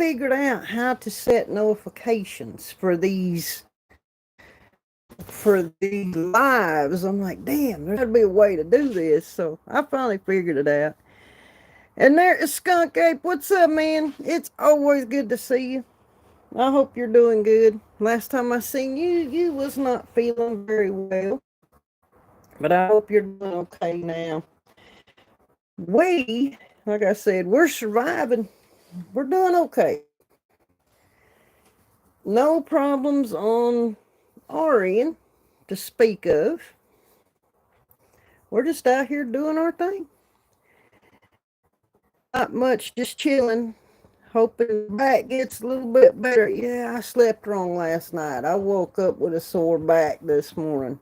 figured out how to set notifications for these lives. I'm like, damn, there's got to be a way to do this. So I finally figured it out. And there is Skunk Ape. What's up, man? It's always good to see you. I hope you're doing good. Last time I seen you, you was not feeling very well. But I hope you're doing okay now. Like I said, we're surviving. We're doing okay. No problems on our end to speak of. We're just out here doing our thing. Not much, just chilling. Hoping back gets a little bit better. Yeah, I slept wrong last night. I woke up with a sore back this morning.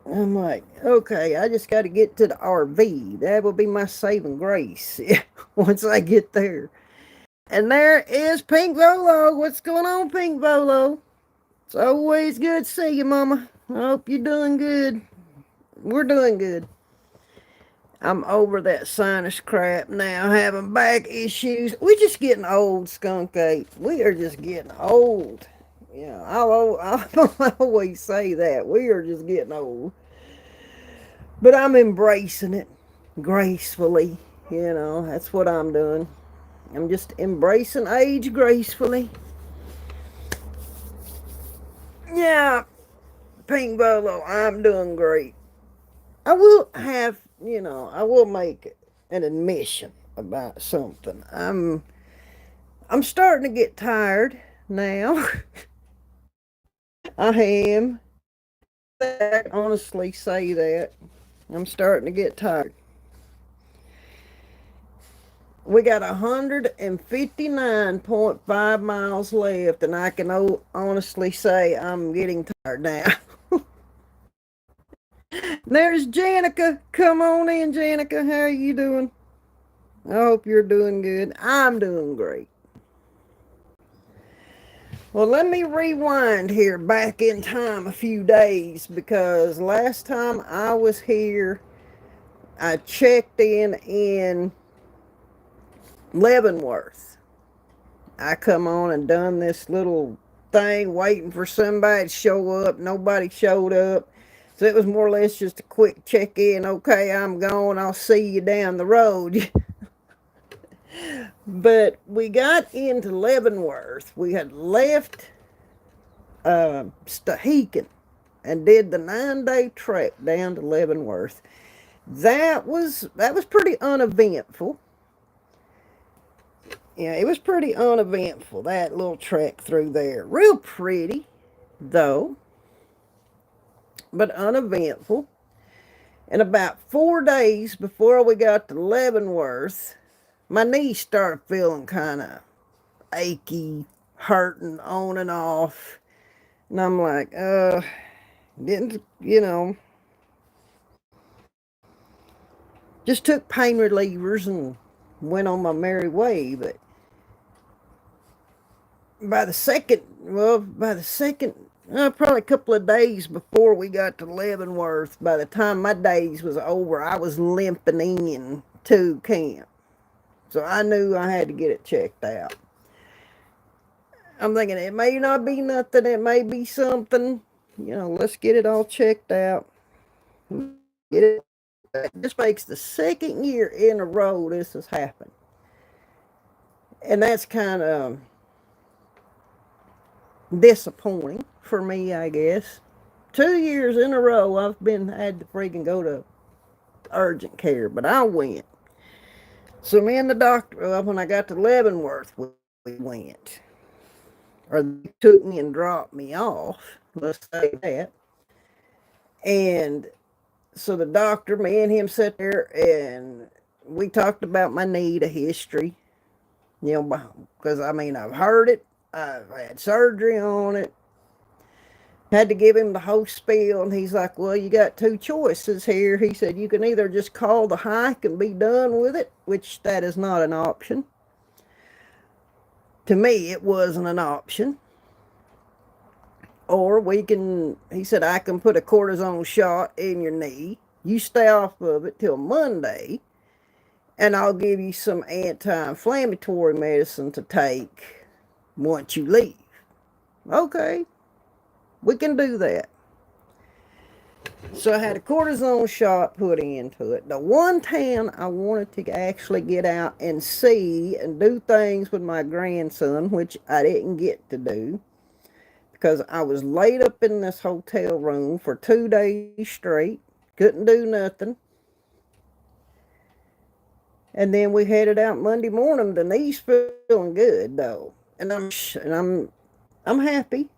I'm like, okay, I just got to get to the RV. That will be my saving grace once I get there. And there is Pink Volo. What's going on, Pink Volo? It's always good to see you, Mama. I hope you're doing good. We're doing good. I'm over that sinus crap now, having back issues. We're just getting old, Skunk Ape. We are just getting old. Yeah, I'll always say that. We are just getting old. But I'm embracing it gracefully. That's what I'm doing. I'm just embracing age gracefully. Yeah, Pink Bolo, I'm doing great. I will make an admission about something. I'm starting to get tired now. I am. I honestly say that. I'm starting to get tired. We got 159.5 miles left, and I can honestly say I'm getting tired now. There's Janica. Come on in, Janica. How are you doing? I hope you're doing good. I'm doing great. Well, let me rewind here back in time a few days, because last time I was here, I checked in Leavenworth. I come on and done this little thing waiting for somebody to show up. Nobody showed up. So it was more or less just a quick check-in. Okay, I'm gone. I'll see you down the road. But we got into Leavenworth. We had left Stehekin and did the 9-day trek down to Leavenworth. That was pretty uneventful. Yeah, it was pretty uneventful, that little trek through there. Real pretty, though, but uneventful. And about 4 days before we got to Leavenworth, my knees started feeling kind of achy, hurting on and off. And I'm like, just took pain relievers and went on my merry way. But by the second, probably a couple of days before we got to Leavenworth, by the time my days was over, I was limping in to camp. So I knew I had to get it checked out. I'm thinking it may not be nothing, it may be something. Let's get it all checked out. Get it. This makes the second year in a row this has happened. And that's kind of disappointing for me, I guess. 2 years in a row I've had to freaking go to urgent care, but I went. So me and the doctor, when I got to Leavenworth, we went. Or they took me and dropped me off, let's say that. And so the doctor, me and him sat there, and we talked about my knee, the history. Because, I've heard it. I've had surgery on it. Had to give him the whole spiel, and he's like, well, you got 2 choices here. He said, you can either just call the hike and be done with it, which that is not an option. To me, it wasn't an option. Or he said, I can put a cortisone shot in your knee. You stay off of it till Monday, and I'll give you some anti-inflammatory medicine to take once you leave. Okay, we can do that. So I had a cortisone shot put into it. The one town I wanted to actually get out and see and do things with my grandson, which I didn't get to do because I was laid up in this hotel room for 2 days straight, couldn't do nothing. And then we headed out Monday morning. The knee's feeling good though, I'm happy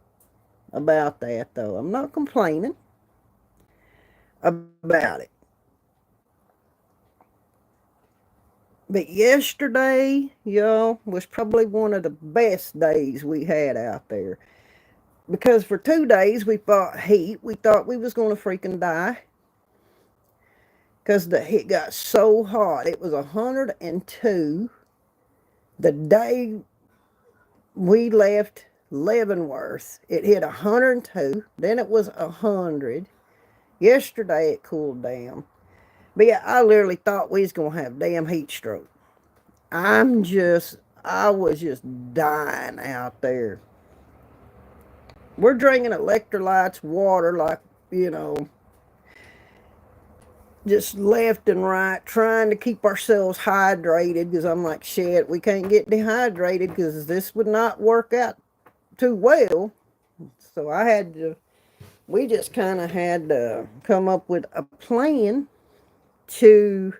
about that though. I'm not complaining about it. But yesterday, y'all, was probably one of the best days we had out there. Because for 2 days we fought heat. We thought we was going to freaking die. Because the heat got so hot. It was 102 the day we left Leavenworth. It hit 102. Then it was 100. Yesterday it cooled down. But yeah, I literally thought we was going to have damn heat stroke. I was just dying out there. We're drinking electrolytes, water, like, you know, just left and right, trying to keep ourselves hydrated, because I'm like, shit, we can't get dehydrated because this would not work out too well. So we just kind of had to come up with a plan to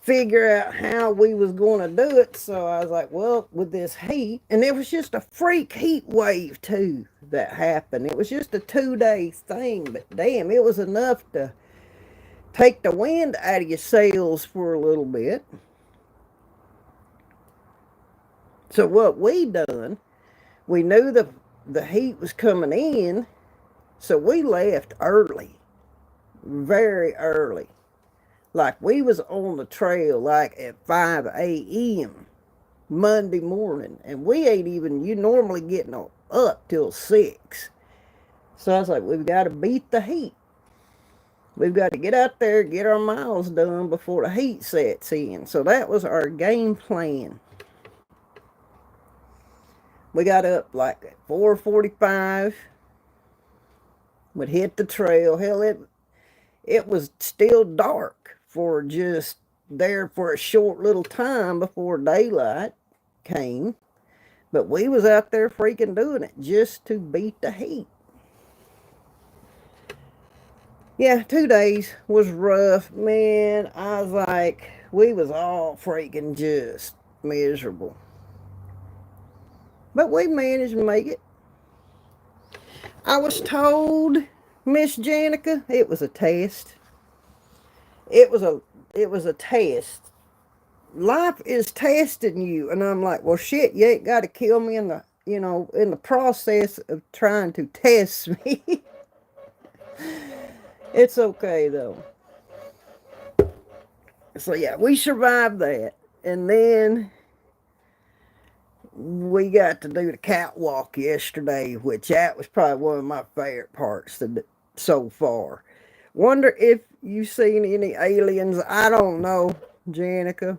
figure out how we was going to do it. So I was like, well, with this heat, and it was just a freak heat wave too that happened. It was just a 2 day thing, but damn, it was enough to take the wind out of your sails for a little bit. So what we done, we knew the heat was coming in, so we left early, very early. Like we was on the trail like at 5 a.m. Monday morning, and we ain't even, you normally getting up till 6. So I was like, we've got to beat the heat. We've got to get out there, get our miles done before the heat sets in. So that was our game plan. We got up like at 4:45. We'd hit the trail. Hell, it was still dark for just there for a short little time before daylight came. But we was out there freaking doing it just to beat the heat. Yeah, 2 days was rough, man. I was like, we was all freaking just miserable. But we managed to make it. I was told, Miss Janica, it was a test. It was a test. Life is testing you. And I'm like, well, shit, you ain't got to kill me in the process of trying to test me. It's okay, though. So, yeah, we survived that. And then we got to do the catwalk yesterday, which that was probably one of my favorite parts so far. Wonder if you've seen any aliens. I don't know, Janica.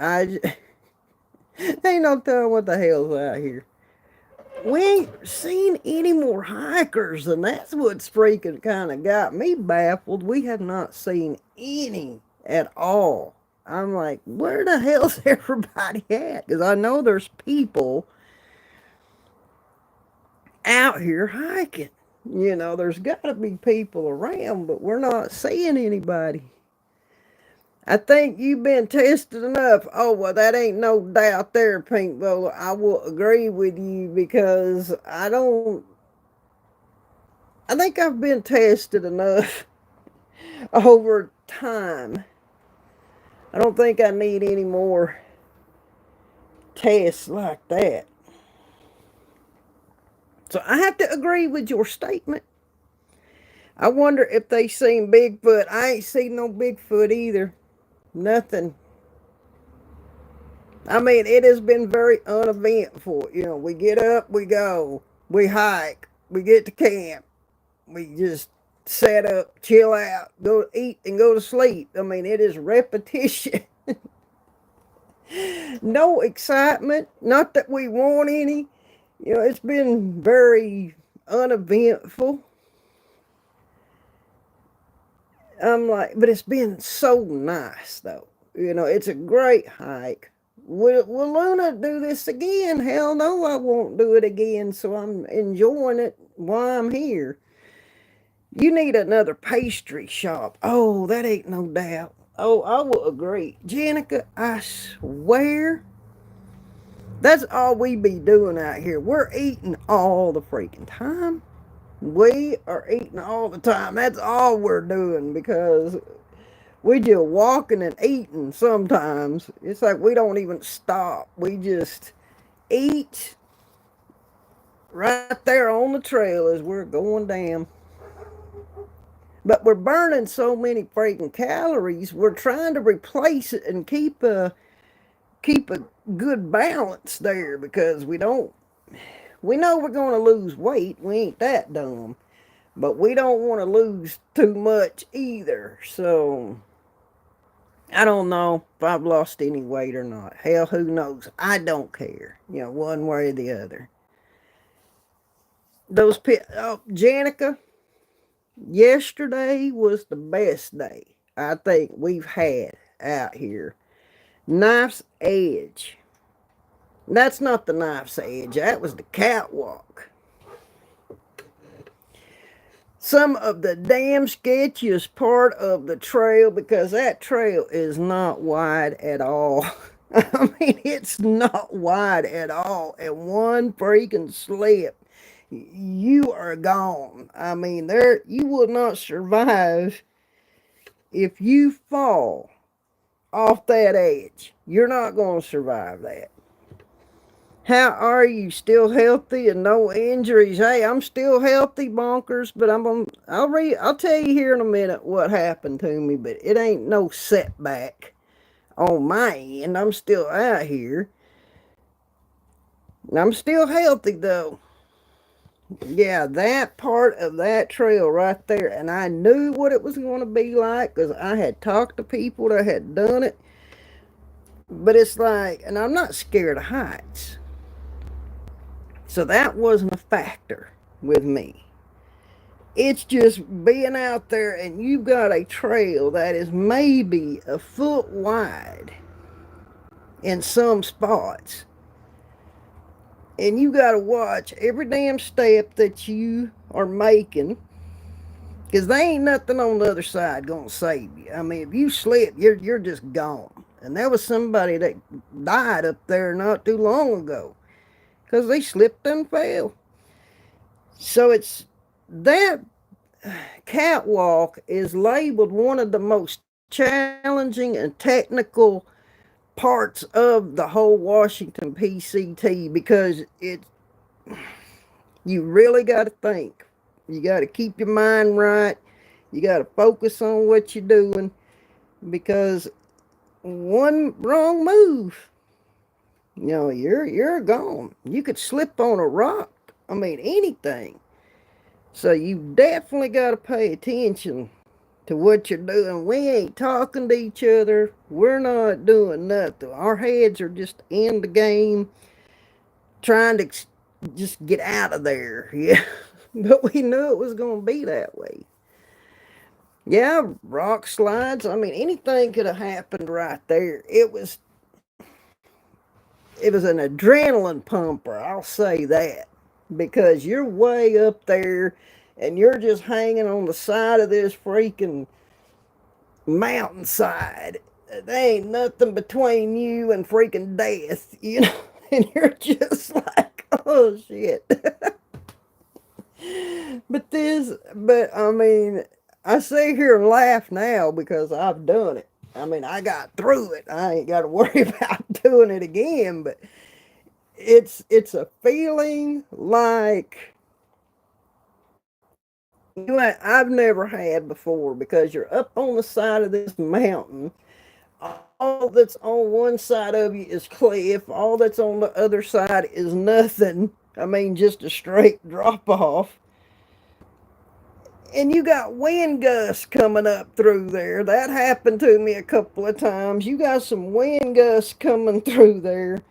Ain't no telling what the hell's out here. We ain't seen any more hikers, and that's what's freaking kind of got me baffled. We have not seen any at all. I'm like, where the hell's everybody at? Because I know there's people out here hiking. There's got to be people around, but we're not seeing anybody. I think you've been tested enough. Oh, well, that ain't no doubt there, Pink Bowler. I will agree with you because I think I've been tested enough over time. I don't think I need any more tests like that. So I have to agree with your statement. I wonder if they seen Bigfoot. I ain't seen no Bigfoot either. Nothing. I mean, it has been very uneventful. We get up, we go, we hike, we get to camp, we just set up, chill out, go eat, and go to sleep. I mean, it is repetition. No excitement. Not that we want any. You know, it's been very uneventful. I'm like, but it's been so nice though. You know, it's a great hike. Will Luna do this again? Hell no, I won't do it again. So I'm enjoying it while I'm here. You need another pastry shop. Oh, that ain't no doubt. Oh, I will agree. Jenica, I swear, that's all we be doing out here. We're eating all the freaking time. We are eating all the time. That's all we're doing because we just walking and eating sometimes. It's like we don't even stop. We just eat right there on the trail as we're going down. But we're burning so many freaking calories. We're trying to replace it and keep a good balance there because we know we're going to lose weight. We ain't that dumb. But we don't want to lose too much either. So I don't know if I've lost any weight or not. Hell, who knows? I don't care. You know, one way or the other. Janica, yesterday was the best day I think we've had out here. Knife's Edge. That's not the Knife's Edge. That was the catwalk. Some of the damn sketchiest part of the trail because that trail is not wide at all. I mean, it's not wide at all. And one freaking slip, you are gone. I mean, you will not survive if you fall off that edge. You're not going to survive that. How are you? Still healthy and no injuries? Hey, I'm still healthy, bonkers, but I'll tell you here in a minute what happened to me, but it ain't no setback on my end. I'm still out here. I'm still healthy though. Yeah, that part of that trail right there, and I knew what it was going to be like because I had talked to people that had done it. But it's like, and I'm not scared of heights. So that wasn't a factor with me. It's just being out there and you've got a trail that is maybe a foot wide in some spots. And you got to watch every damn step that you are making because there ain't nothing on the other side going to save you. I mean, if you slip, you're just gone. And there was somebody that died up there not too long ago because they slipped and fell. So it's that catwalk is labeled one of the most challenging and technical parts of the whole Washington PCT because you really got to think. You got to keep your mind right. You got to focus on what you're doing because one wrong move, you know, you're gone. You could slip on a rock. I mean, anything. So you definitely got to pay attention to what you're doing. We ain't talking to each other. We're not doing nothing. Our heads are just in the game, trying to just get out of there. Yeah, but we knew it was going to be that way. Yeah, rock slides. I mean, anything could have happened right there. It was an adrenaline pumper, I'll say that. Because you're way up there and you're just hanging on the side of this freaking mountainside. There ain't nothing between you and freaking death, you know? And you're just like, oh shit. but I mean, I sit here and laugh now because I've done it. I mean, I got through it. I ain't got to worry about doing it again, but it's a feeling like I've never had before because you're up on the side of this mountain. All that's on one side of you is cliff. All that's on the other side is nothing. I mean, just a straight drop off. And you got wind gusts coming up through there. That happened to me a couple of times. You got some wind gusts coming through there,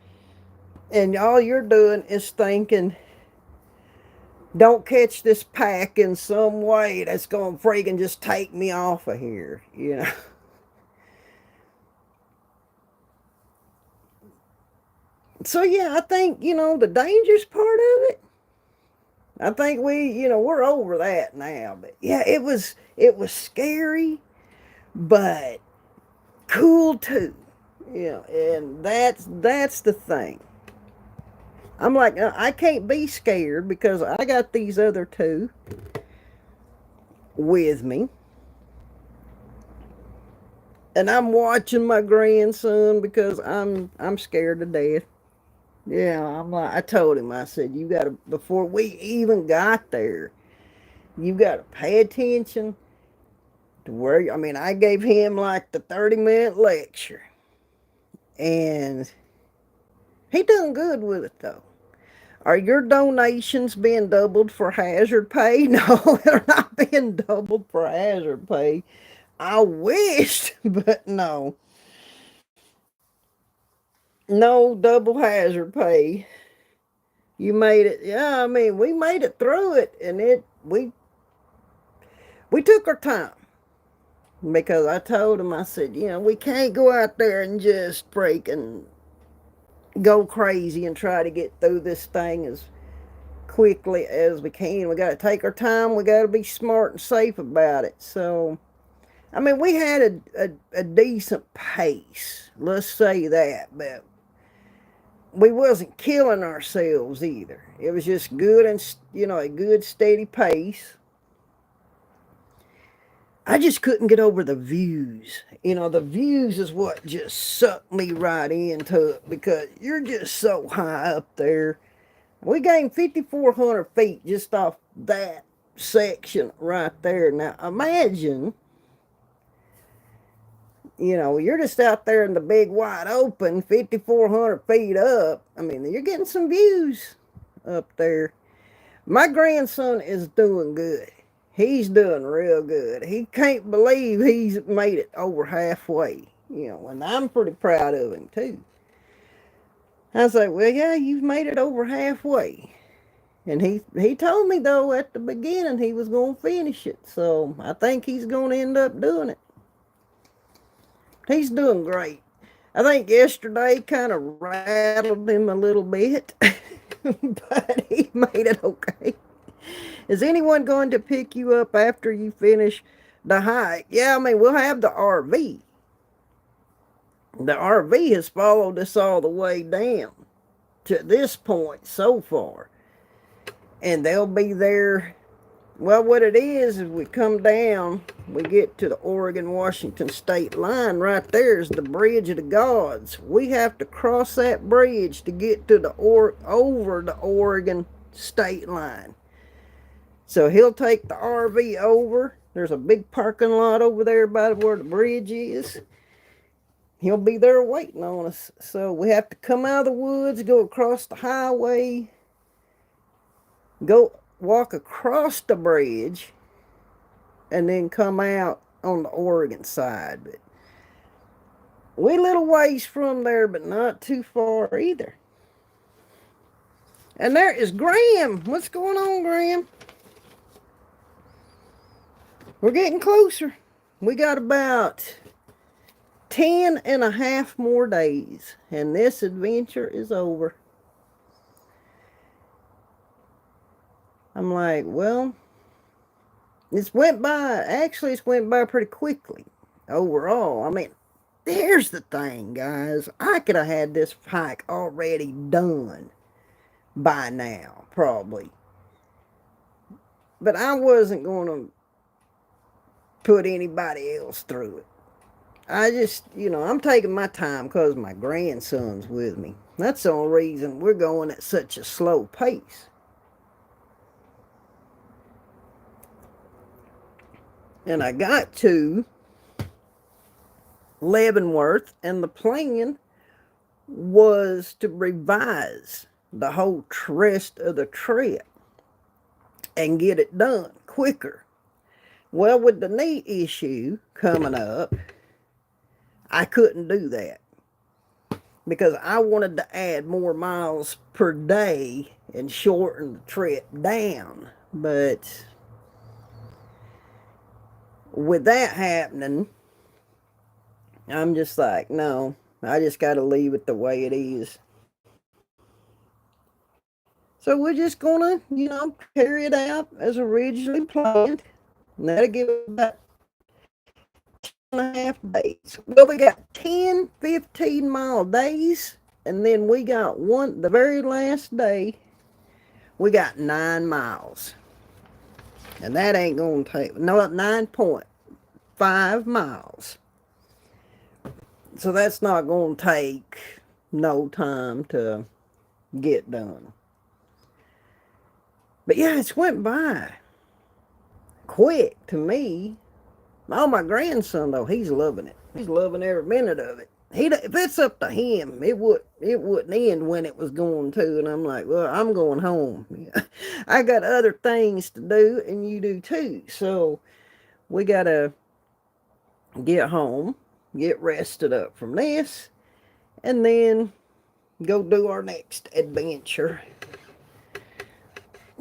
and all you're doing is thinking, don't catch this pack in some way that's going to freaking just take me off of here, you know. So, yeah, I think, the dangerous part of it, I think we're over that now. But, yeah, it was scary, but cool too. And that's the thing. I'm like, I can't be scared because I got these other two with me. And I'm watching my grandson because I'm scared to death. Yeah, I told him, I said, you gotta, before we even got there, you gotta pay attention to where, I gave him like the 30-minute lecture. And he done good with it though. Are your donations being doubled for hazard pay? No, they're not being doubled for hazard pay. I wished, but no. No double hazard pay. You made it. Yeah, we made it through it, and we took our time because I told him, I said, we can't go out there and just freaking go crazy and try to get through this thing as quickly as we can. We got to take our time. We got to be smart and safe about it. So, we had a decent pace. Let's say that, but we wasn't killing ourselves either. It was just good and, a good steady pace. I just couldn't get over the views. The views is what just sucked me right into it because you're just so high up there. We gained 5,400 feet just off that section right there. Now, imagine, you're just out there in the big wide open, 5,400 feet up. You're getting some views up there. My grandson is doing good. He's doing real good. He can't believe he's made it over halfway, and I'm pretty proud of him too. I was like, well, yeah, you've made it over halfway. And he told me, though, at the beginning he was going to finish it. So I think he's going to end up doing it. He's doing great. I think yesterday kind of rattled him a little bit, but he made it okay. Is anyone going to pick you up after you finish the hike? Yeah, we'll have the RV. The RV has followed us all the way down to this point so far. And they'll be there. Well, what it is we come down, we get to the Oregon-Washington state line. Right there is the Bridge of the Gods. We have to cross that bridge to get to over the Oregon state line. So he'll take the RV over. There's a big parking lot over there by where the bridge is. He'll be there waiting on us. So we have to come out of the woods, go across the highway, go walk across the bridge, and then come out on the Oregon side. But we a little ways from there, but not too far either. And there is Graham. What's going on, Graham? We're getting closer. We got about 10 and a half more days, and this adventure is over. I'm like, well, it's went by pretty quickly overall. There's the thing, guys. I could have had this hike already done by now, probably. But I wasn't going to put anybody else through it. I just, I'm taking my time because my grandson's with me. That's the only reason we're going at such a slow pace. And I got to Leavenworth, and the plan was to revise the whole rest of the trip and get it done quicker. Well, with the knee issue coming up, I couldn't do that because I wanted to add more miles per day and shorten the trip down. But with that happening, I'm just like, no, I just got to leave it the way it is. So we're just gonna, carry it out as originally planned. And that'll give us about 2.5 days. Well, we got 10, 15-mile days, and then we got the very last day, we got 9 miles. And that ain't gonna take, no, 9.5 miles. So that's not gonna take no time to get done. But yeah, it's went by quick to me. Oh, my grandson though, he's loving it. He's loving every minute of it. If it's up to him, it wouldn't end when it was going to. And I'm like, well, I'm going home. I got other things to do, and you do too. So we gotta get home, get rested up from this, and then go do our next adventure.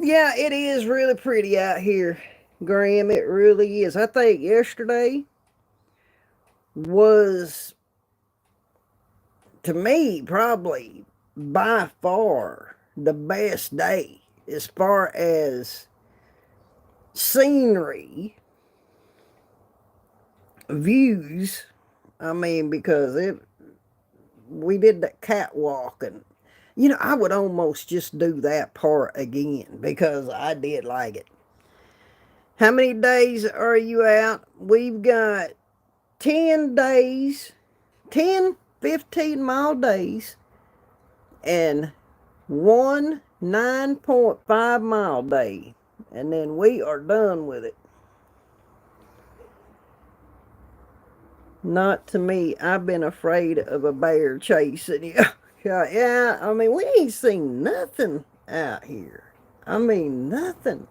Yeah, it is really pretty out here, Graham. It really is. I think yesterday was, to me, probably by far the best day as far as scenery, views. I mean, because we did that catwalk, and I would almost just do that part again because I did like it. How many days are you out? We've got 10 days, 10 15-mile days, and one 9.5-mile day. And then we are done with it. Not to me. I've been afraid of a bear chasing you. Yeah, I mean, we ain't seen nothing out here. I mean, nothing.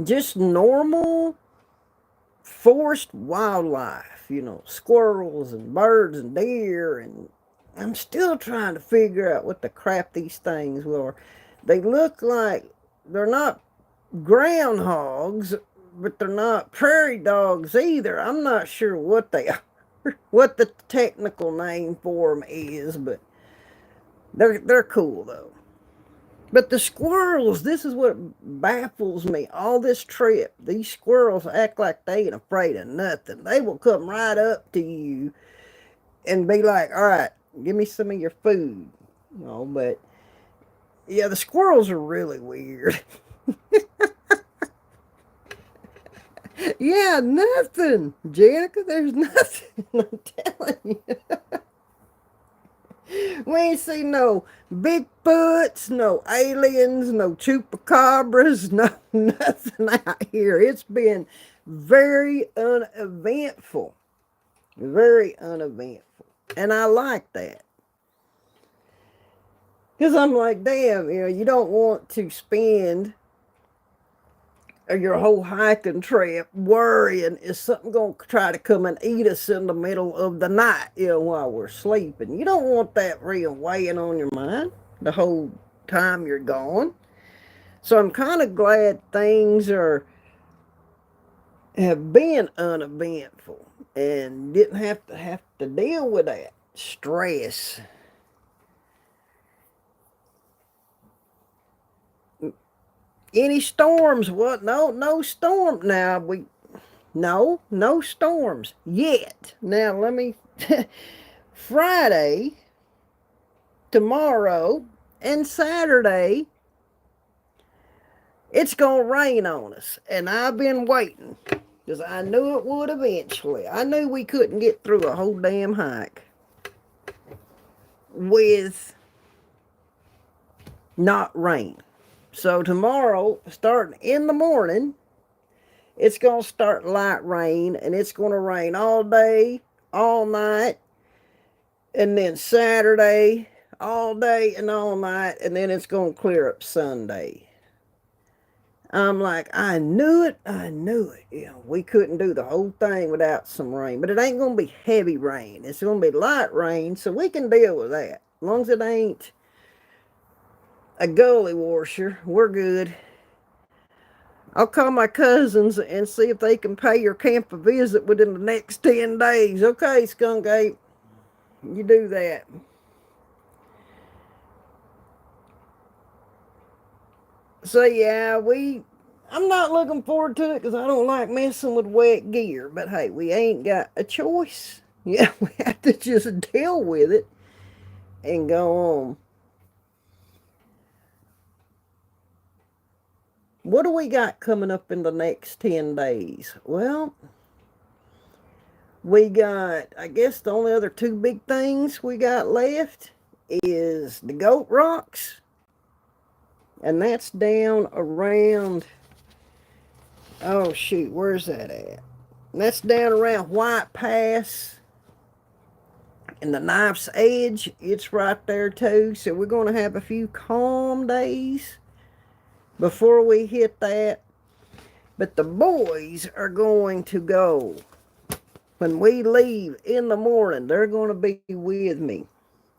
Just normal forest wildlife, squirrels and birds and deer, and I'm still trying to figure out what the crap these things were. They look like they're not groundhogs, but they're not prairie dogs either. I'm not sure what they are, what the technical name for them is, but they're cool though. But the squirrels, this is what baffles me. All this trip, these squirrels act like they ain't afraid of nothing. They will come right up to you and be like, all right, give me some of your food. But yeah, the squirrels are really weird. Yeah, nothing. Janica, there's nothing. I'm telling you. We ain't seen no Bigfoots, no aliens, no chupacabras, no nothing out here. It's been very uneventful. Very uneventful. And I like that. Because I'm like, damn, you don't want to spend your whole hiking trip worrying is something going to try to come and eat us in the middle of the night, while we're sleeping. You don't want that real weighing on your mind the whole time you're gone. So I'm kind of glad things have been uneventful and didn't have to deal with that stress. Any storms? What? No storm. Now no storms yet. Now let me. Friday, tomorrow, and Saturday, it's gonna rain on us, and I've been waiting because I knew it would eventually. I knew we couldn't get through a whole damn hike with not rain. So tomorrow, starting in the morning, it's going to start light rain, and it's going to rain all day, all night, and then Saturday, all day and all night, and then it's going to clear up Sunday. I'm like, I knew it. I knew it. You know, we couldn't do the whole thing without some rain. But it ain't going to be heavy rain. It's going to be light rain, so we can deal with that. As long as it ain't a gully washer, we're good. I'll call my cousins and see if they can pay your camp a visit within the next 10 days. Okay, Skunk Ape, you do that. So, yeah, I'm not looking forward to it because I don't like messing with wet gear. But hey, we ain't got a choice. Yeah, we have to just deal with it and go on. What do we got coming up in the next 10 days? Well, we got, I guess the only other two big things we got left is the Goat Rocks, and that's down around, oh shoot, where's that at? And that's down around White Pass and the Knife's Edge. It's right there too. So we're going to have a few calm days before we hit that. But the boys are going to go. When we leave in the morning, they're going to be with me.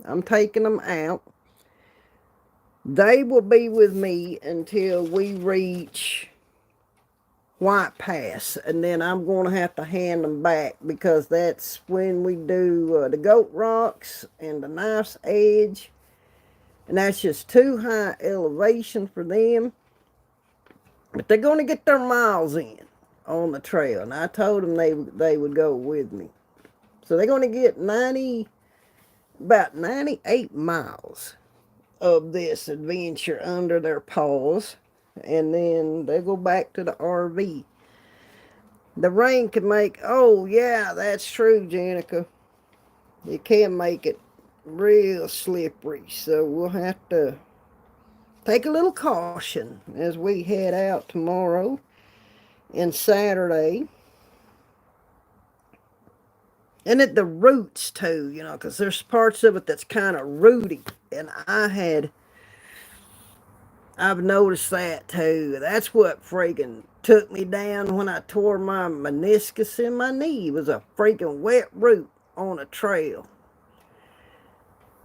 I'm taking them out. They will be with me until we reach White Pass, and then I'm going to have to hand them back because that's when we do the Goat Rocks and the Knife's Edge, and that's just too high elevation for them. But they're going to get their miles in on the trail, and I told them they would go with me. So they're going to get about 98 miles of this adventure under their paws, and then they go back to the RV. The rain can make, oh yeah, that's true, Janica. It can make it real slippery, so we'll have to take a little caution as we head out tomorrow and Saturday. And at the roots too, you know, because there's parts of it that's kind of rooty, and I've noticed that too. That's what freaking took me down when I tore my meniscus in my knee. It was a freaking wet root on a trail.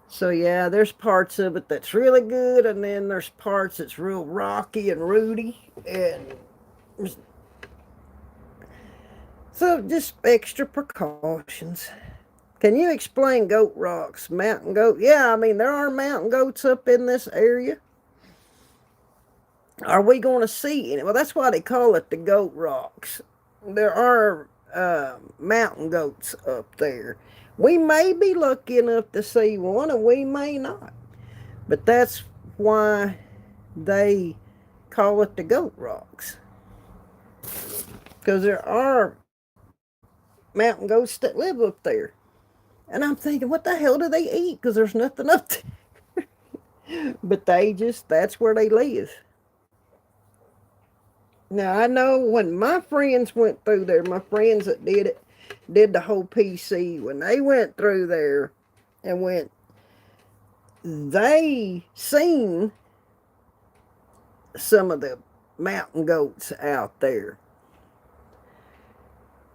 So yeah, there's parts of it that's really good, and then there's parts that's real rocky and rooty, and so just extra precautions. Can you explain Goat Rocks, mountain goat? Yeah, I mean, there are mountain goats up in this area. Are we going to see any? Well, that's why they call it the Goat Rocks. There are mountain goats up there. We may be lucky enough to see one, and we may not. But that's why they call it the Goat Rocks. Because there are mountain goats that live up there. And I'm thinking, what the hell do they eat? Because there's nothing up there. But that's where they live. Now, I know when my friends went through there, my friends that did the whole PC, when they went through there and they seen some of the mountain goats out there.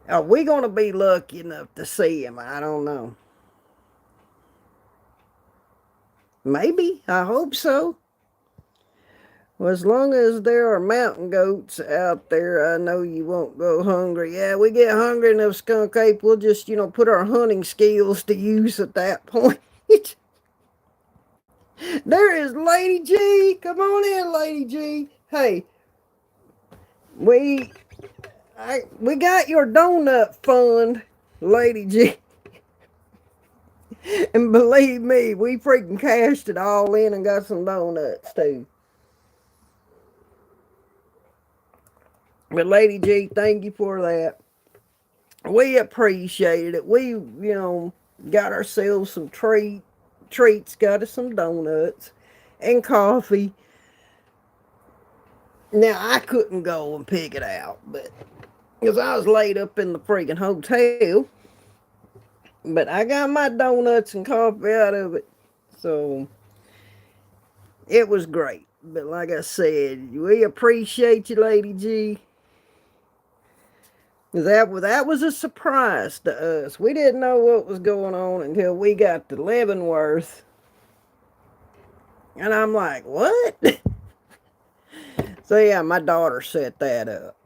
Are we going to be lucky enough to see them? I don't know. Maybe. I hope so. Well, as long as there are mountain goats out there, I know you won't go hungry. Yeah, we get hungry enough, Skunk Ape, we'll just, put our hunting skills to use at that point. There is Lady G. Come on in, Lady G. Hey, we got your donut fund, Lady G. And believe me, we freaking cashed it all in and got some donuts too. But Lady G, thank you for that. We appreciated it. We, got ourselves some treats, got us some donuts and coffee. Now, I couldn't go and pick it out, but because I was laid up in the freaking hotel. But I got my donuts and coffee out of it. So, it was great. But like I said, we appreciate you, Lady G. That was a surprise to us. We didn't know what was going on until we got to Leavenworth. And I'm like, what? So yeah, my daughter set that up.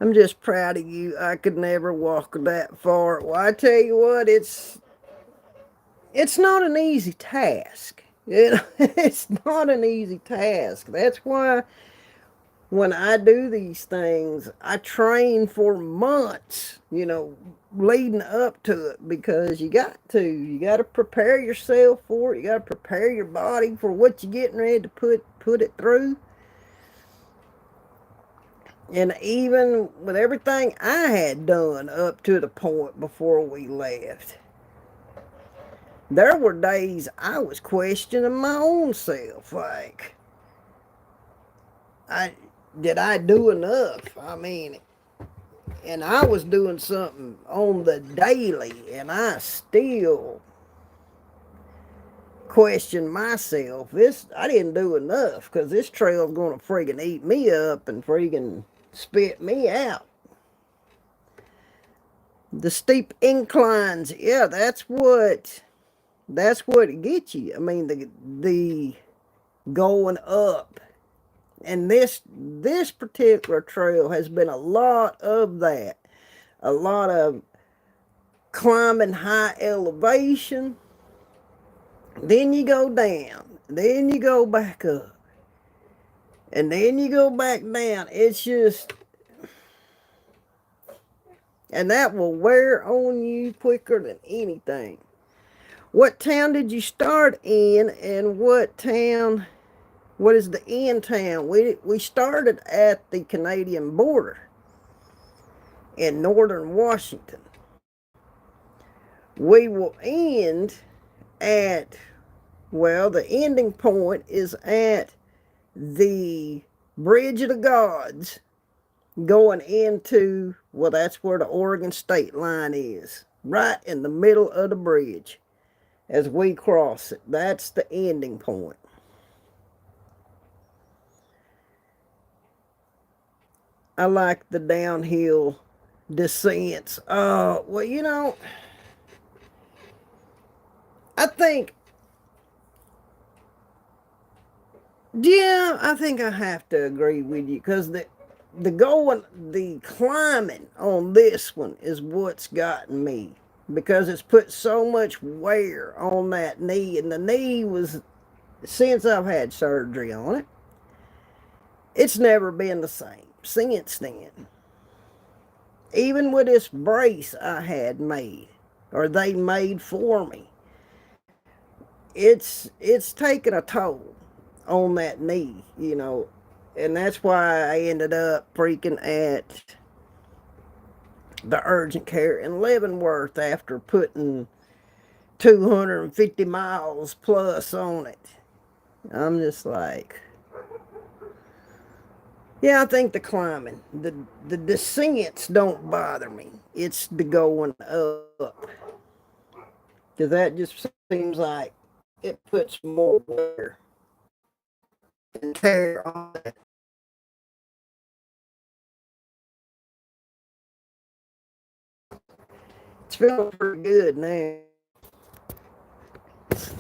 I'm just proud of you. I could never walk that far. Well, I tell you what, it's not an easy task. It's not an easy task. That's why when I do these things, I train for months, leading up to it, because you got to. You got to prepare yourself for it. You got to prepare your body for what you're getting ready to put it through. And even with everything I had done up to the point before we left, there were days I was questioning my own self. Like, did I do enough? I mean, and I was doing something on the daily, and I still question myself. I didn't do enough, because this trail's going to friggin' eat me up and friggin' spit me out. The steep inclines, yeah, that's what gets you. I mean, the going up. And this particular trail has been a lot of that. A lot of climbing high elevation. Then you go down. Then you go back up. And then you go back down. It's just... And that will wear on you quicker than anything. What town did you start in, and what is the end town? We started at the Canadian border in northern Washington. We will end at, well, the ending point is at the Bridge of the Gods, going into, well, that's where the Oregon state line is, right in the middle of the bridge. As we cross it, that's the ending point. I like the downhill descents. Well, I think, yeah, I think I have to agree with you, because the climbing on this one is what's gotten me, because it's put so much wear on that knee, and the knee was, since I've had surgery on it, it's never been the same since then. Even with this brace I had made, or they made for me, it's taken a toll on that knee, and that's why I ended up freaking at the urgent care in Leavenworth after putting 250 miles plus on it. I'm just like, yeah, I think the climbing, the descents don't bother me. It's the going up, because that just seems like it puts more wear and tear on it. It's feeling pretty good now. It's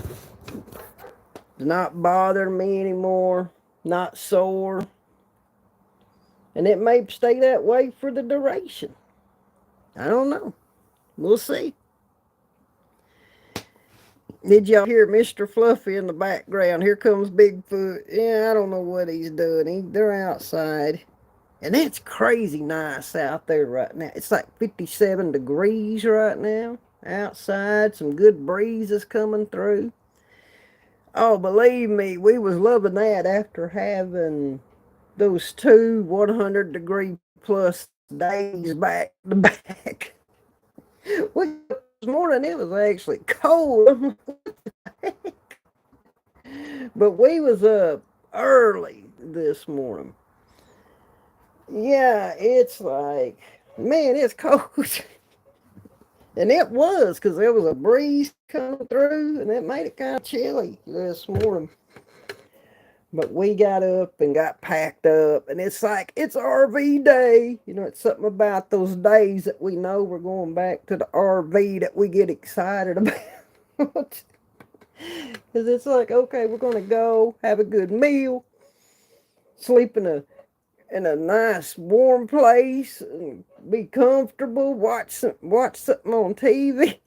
not bothering me anymore, not sore. And it may stay that way for the duration. I don't know. We'll see. Did y'all hear Mr. Fluffy in the background? Here comes Bigfoot. Yeah, I don't know what he's doing. They're outside. And it's crazy nice out there right now. It's like 57 degrees right now outside. Some good breezes coming through. Oh, believe me, we was loving that after having those 100-degree plus days back to back. This morning it was actually cold. But we was up early this morning. Yeah, it's like, man, it's cold. And it was, because there was a breeze coming through, and it made it kind of chilly this morning. But we got up and got packed up, and it's like, it's RV day. You know, it's something about those days that we know we're going back to the RV that we get excited about. Because it's like, okay, we're going to go have a good meal, sleep in a nice warm place, and be comfortable, watch something on TV.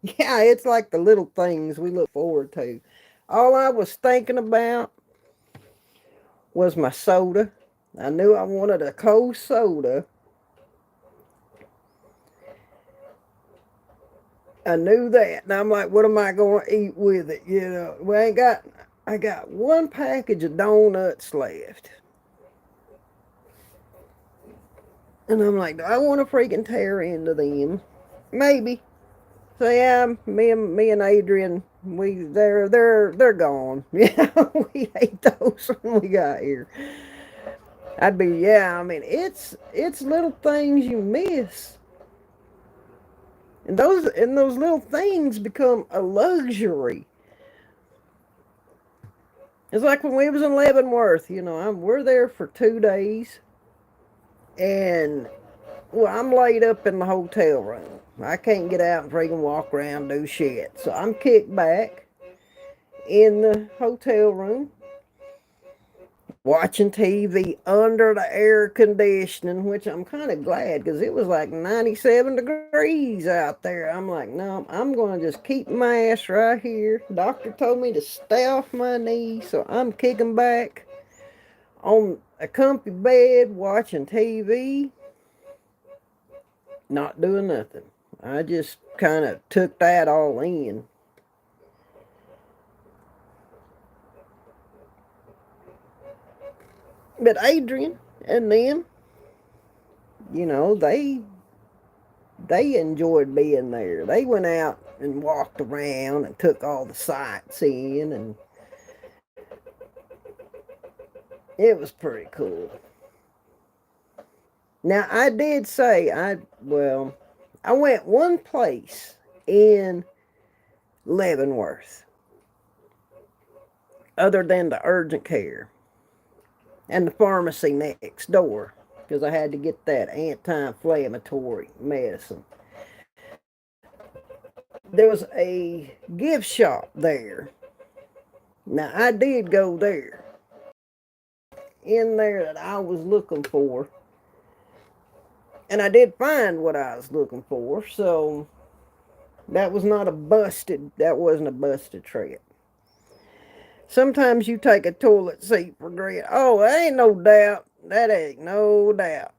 Yeah, it's like the little things we look forward to. All I was thinking about was my soda. I knew I wanted a cold soda. I knew that. And I'm like, what am I going to eat with it? You know, I got one package of donuts left. And I'm like, do I want to freaking tear into them? Maybe. So yeah, me and Adrian, they're gone. Yeah, we ate those when we got here. I mean, it's little things you miss. And those little things become a luxury. It's like when we was in Leavenworth, you know, we're there for 2 days, and well, I'm laid up in the hotel room. I can't get out and freaking walk around, do shit. So I'm kicked back in the hotel room, watching TV under the air conditioning, which I'm kind of glad because it was like 97 degrees out there. I'm like, no, I'm going to just keep my ass right here. Doctor told me to stay off my knee, so I'm kicking back on a comfy bed, watching TV, not doing nothing. I just kind of took that all in. But Adrian and them, you know, they enjoyed being there. They went out and walked around and took all the sights in, and it was pretty cool. Now I did say I went one place in Leavenworth other than the urgent care and the pharmacy next door because I had to get that anti-inflammatory medicine. There was a gift shop there. Now I did go there. In there that I was looking for, and I did find what I was looking for, so that wasn't a busted trip. Sometimes you take a toilet seat for granted. Oh, that ain't no doubt. That ain't no doubt.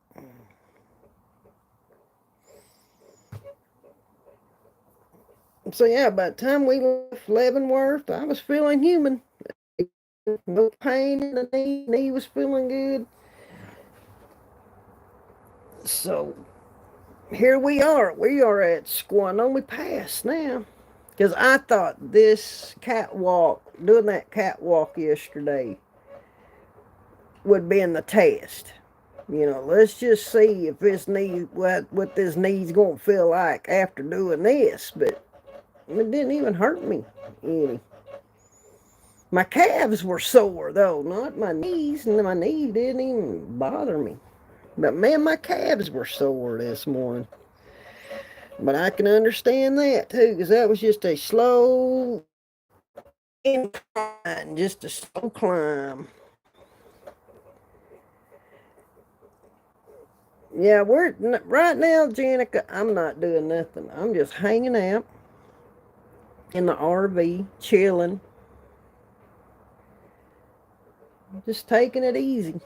So yeah, by the time we left Leavenworth, I was feeling human. No pain in the knee was feeling good. So here we are. We are at Snoqualmie Pass now. Because I thought doing that catwalk yesterday, would be in the test. You know, let's just see if what this knee's gonna feel like after doing this. But it didn't even hurt me any. My calves were sore though, not my knees, and my knee didn't even bother me. But man, my calves were sore this morning. But I can understand that too, because that was just a slow incline, just a slow climb. Yeah, we're right now, Janica. I'm not doing nothing. I'm just hanging out in the RV, chilling, just taking it easy.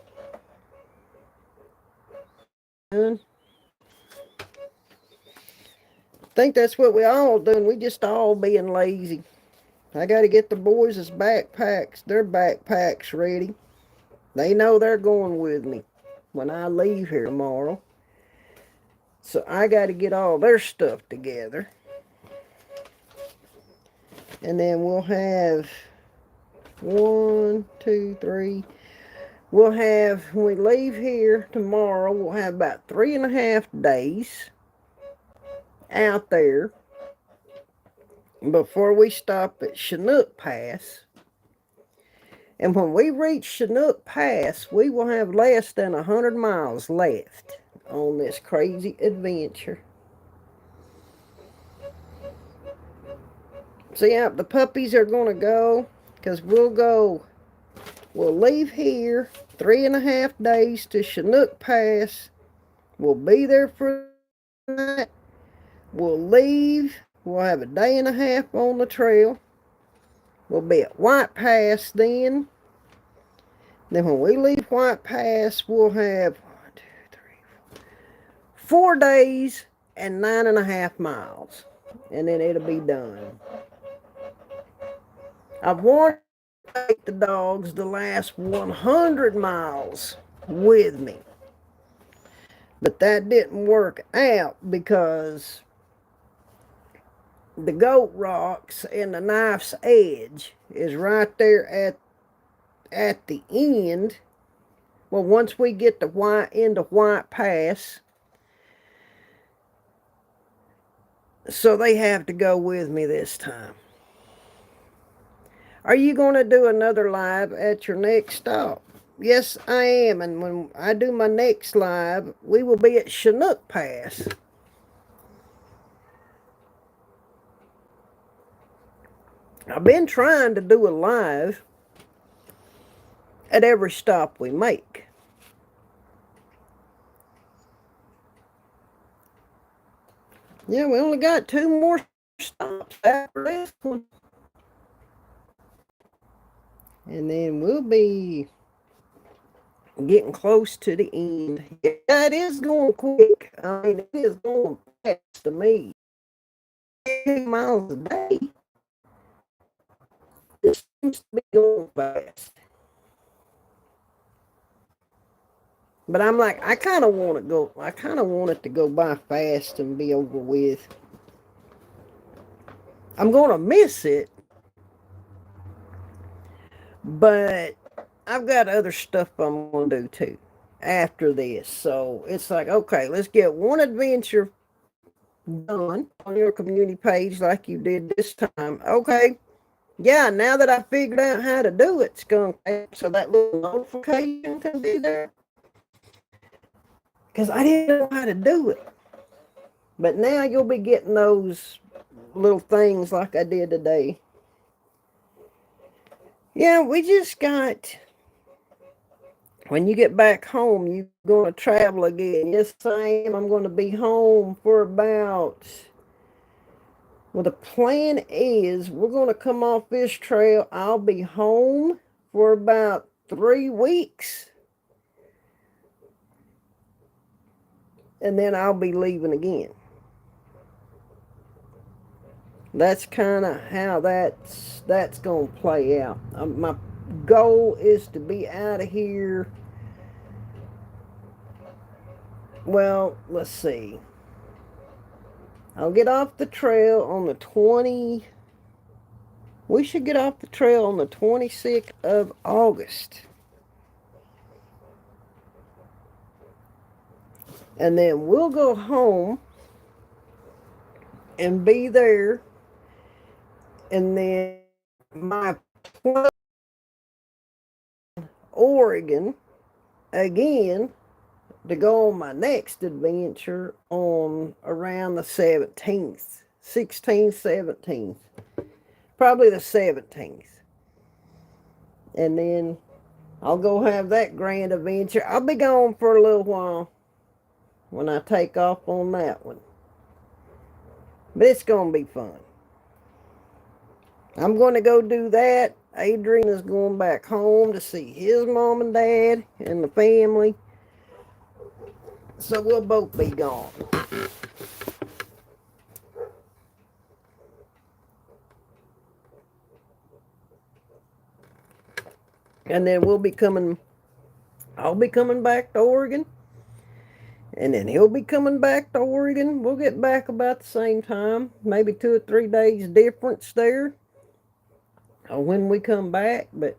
And I think that's what we all doing. We just all being lazy. I got to get the boys' their backpacks ready. They know they're going with me when I leave here tomorrow. So I got to get all their stuff together. And then we'll have 1, 2, 3. When we leave here tomorrow, we'll have about 3.5 days out there before we stop at Snoqualmie Pass. And when we reach Chinook Pass, we will have less than 100 miles left on this crazy adventure. So yeah, the puppies are going to go, because we'll leave here 3.5 days to Chinook Pass. We'll be there for the night. We'll leave. We'll have a day and a half on the trail. We'll be at White Pass then. Then when we leave White Pass, we'll have 4 days and 9.5 miles. And then it'll be done. I've wanted to take the dogs the last 100 miles with me. But that didn't work out because the Goat Rocks and the Knife's Edge is right there at the end. Well, once we get to into White Pass, so they have to go with me this time. Are you going to do another live at your next stop? Yes, I am. And when I do my next live, we will be at Chinook Pass. I've been trying to do a live at every stop we make. Yeah, we only got 2 more stops after this one. And then we'll be getting close to the end. Yeah, it is going quick. I mean, it is going fast to me. 2 miles a day. It seems to be going fast. But I'm like, I kind of want it to go by fast and be over with. I'm going to miss it. But I've got other stuff I'm going to do too after this. So it's like, okay, let's get one adventure done on your community page like you did this time. Okay. Yeah, now that I figured out how to do it, Skunk, so that little notification can be there. Because I didn't know how to do it. But now you'll be getting those little things like I did today. Yeah, we just got... When you get back home, you're going to travel again. Yes, I am. I'm going to be home for about... Well, the plan is we're going to come off this trail. I'll be home for about 3 weeks. And then I'll be leaving again. That's kind of how that's going to play out. My goal is to be out of here. Well, let's see. I'll get off the trail on the 20... We should get off the trail on the 26th of August. And then we'll go home and be there. And then my Oregon again to go on my next adventure on around the 17th, 16th, 17th. Probably the 17th. And then I'll go have that grand adventure. I'll be gone for a little while when I take off on that one. But it's going to be fun. I'm going to go do that. Adrian is going back home to see his mom and dad and the family. So we'll both be gone. And then I'll be coming back to Oregon. And then he'll be coming back to Oregon. We'll get back about the same time. Maybe 2 or 3 days difference there when we come back. But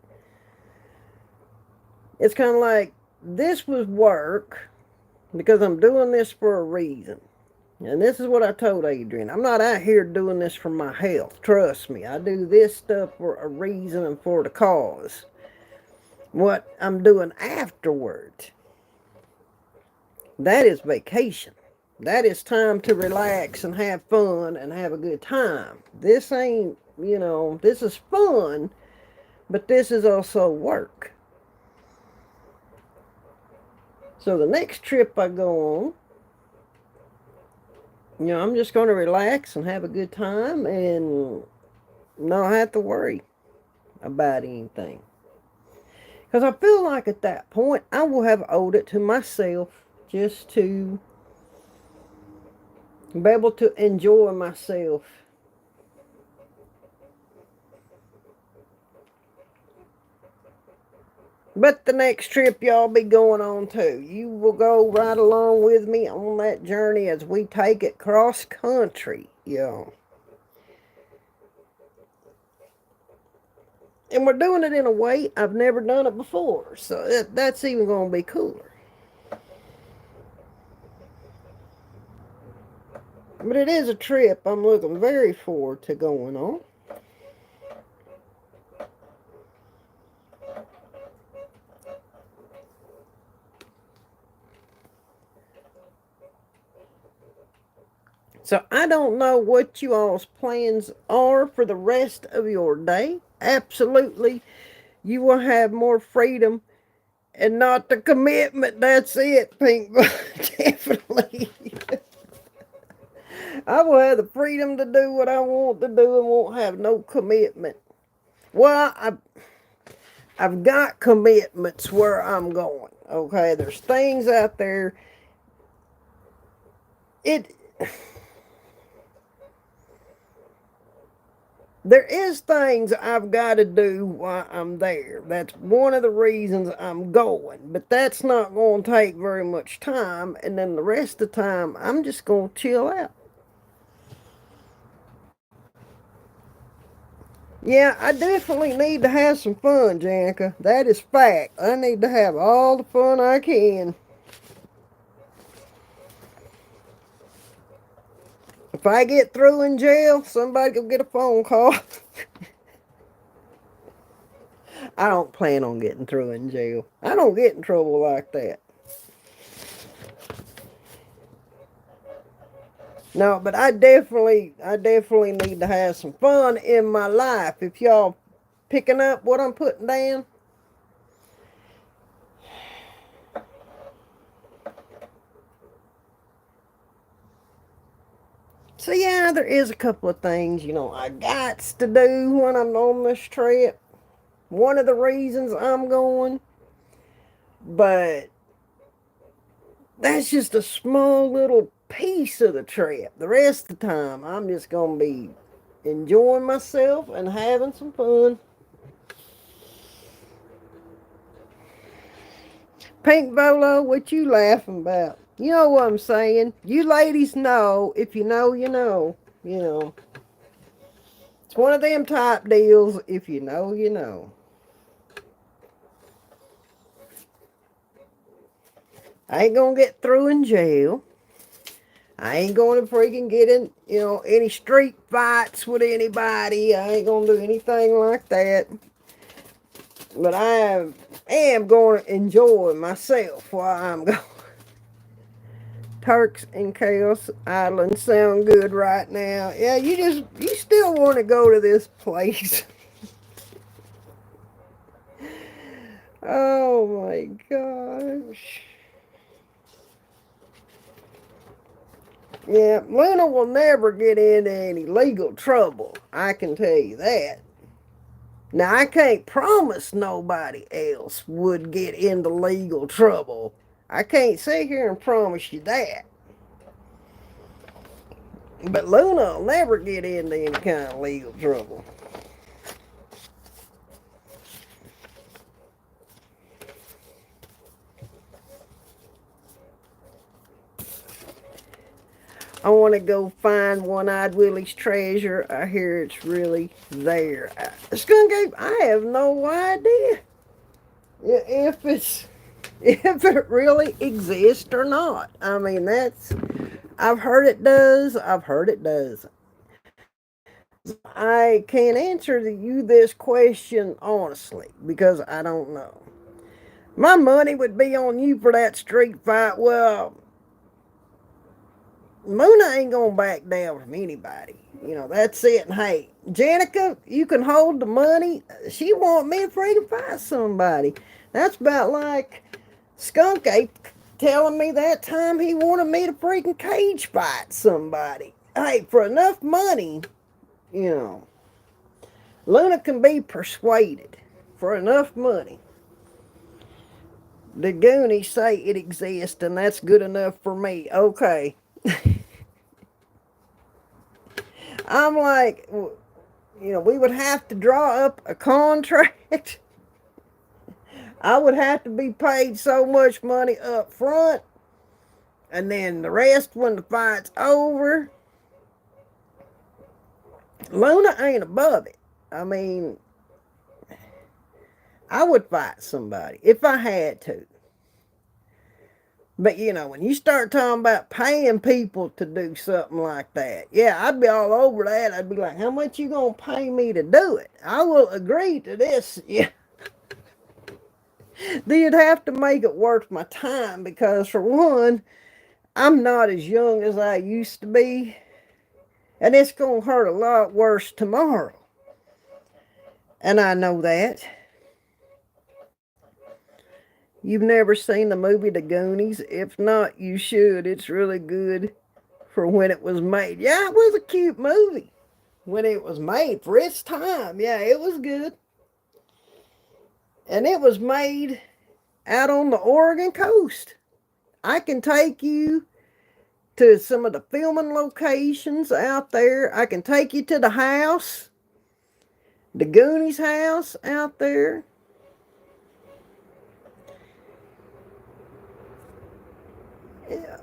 it's kind of like, this was work because I'm doing this for a reason. And this is what I told Adrian. I'm not out here doing this for my health. Trust me. I do this stuff for a reason and for the cause. What I'm doing afterwards, that is vacation. That is time to relax and have fun and have a good time. This ain't, this is fun, but this is also work. So the next trip I go on, I'm just going to relax and have a good time and not have to worry about anything. Because I feel like at that point, I will have owed it to myself just to be able to enjoy myself. But the next trip y'all be going on too. You will go right along with me on that journey as we take it cross country, y'all. And we're doing it in a way I've never done it before. So that's even going to be cooler. But it is a trip I'm looking very forward to going on. So I don't know what you all's plans are for the rest of your day. Absolutely, you will have more freedom and not the commitment. That's it, Pink. Definitely. I will have the freedom to do what I want to do and won't have no commitment. Well, I've got commitments where I'm going. Okay, there's things out there. It There is things I've got to do while I'm there. That's one of the reasons I'm going. But that's not going to take very much time. And then the rest of the time, I'm just going to chill out. Yeah, I definitely need to have some fun, Janka. That is fact. I need to have all the fun I can. If I get through in jail, somebody will get a phone call. I don't plan on getting through in jail. I don't get in trouble like that. No, but I definitely need to have some fun in my life. If y'all picking up what I'm putting down. So yeah, there is a couple of things, I got to do when I'm on this trip. One of the reasons I'm going. But that's just a small little piece of the trip. The rest of the time, I'm just going to be enjoying myself and having some fun. Pink Bolo, what you laughing about? You know what I'm saying? You ladies know, if you know, you know. You know. It's one of them type deals, if you know, you know. I ain't gonna get through in jail. I ain't going to freaking get in, any street fights with anybody. I ain't gonna do anything like that. But I am going to enjoy myself while I'm gone. Turks and Chaos Island sound good right now. Yeah, you still want to go to this place. Oh my gosh. Yeah, Luna will never get into any legal trouble. I can tell you that. Now, I can't promise nobody else would get into legal trouble. I can't sit here and promise you that. But Luna will never get into any kind of legal trouble. I want to go find One-Eyed Willie's treasure. I hear it's really there. Skunk Ape, I have no idea if it really exists or not. I mean, I've heard it does. I've heard it does. I can't answer you this question honestly because I don't know. My money would be on you for that street fight. Well, Muna ain't gonna back down from anybody. You know, that's it. And hey, Jenica, you can hold the money. She want me to freaking fight somebody. That's about like Skunk Ape telling me that time he wanted me to freaking cage fight somebody. Hey, for enough money, you know, Luna can be persuaded for enough money. The Goonies say it exists, and that's good enough for me. Okay. I'm like, you know, we would have to draw up a contract. I would have to be paid so much money up front, and then the rest when the fight's over. Luna ain't above it. I mean, I would fight somebody if I had to. But you know, when you start talking about paying people to do something like that, yeah, I'd be all over that. I'd be like, how much you gonna pay me to do it? I will agree to this. Yeah. Then you'd have to make it worth my time because for one, I'm not as young as I used to be. And it's gonna hurt a lot worse tomorrow. And I know that. You've never seen the movie The Goonies? If not, you should. It's really good for when it was made. Yeah, it was a cute movie when it was made for its time. Yeah, it was good. And it was made out on the Oregon coast. I can take you to some of the filming locations out there. I can take you to the house, the Goonies house out there. Yeah,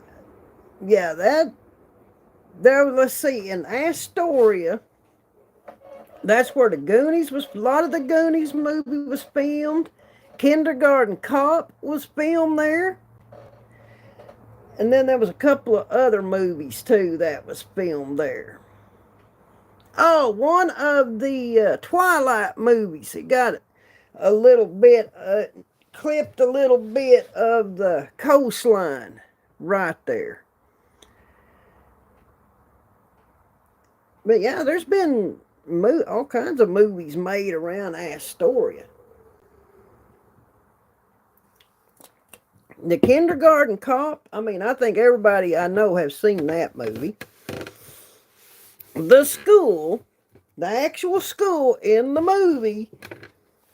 yeah, that there. Let's see, in Astoria, that's where the Goonies was. A lot of the Goonies movie was filmed. Kindergarten Cop was filmed there. And then there was a couple of other movies too that was filmed there. Oh, one of the Twilight movies. It got a little bit, clipped a little bit of the coastline right there. But yeah, there's been all kinds of movies made around Astoria. The Kindergarten Cop, I mean, I think everybody I know has seen that movie. The school, the actual school in the movie,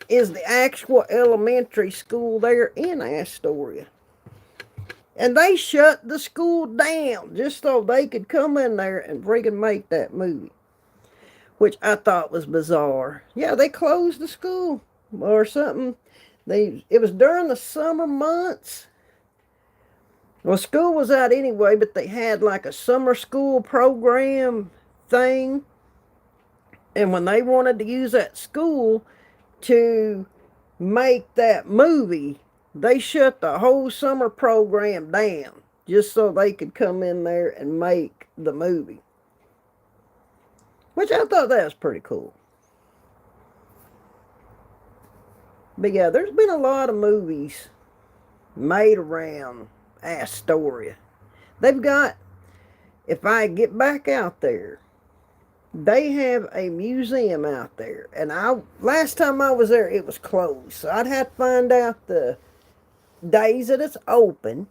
is the actual elementary school there in Astoria. And they shut the school down just so they could come in there and freaking make that movie. Which I thought was bizarre. Yeah, they closed the school or something. It was during the summer months. Well, school was out anyway, but they had like a summer school program thing. And when they wanted to use that school to make that movie, they shut the whole summer program down just so they could come in there and make the movie. Which I thought that was pretty cool. But yeah, there's been a lot of movies made around Astoria. They've got, if I get back out there, they have a museum out there. And last time I was there, it was closed. So I'd have to find out the days that it's open.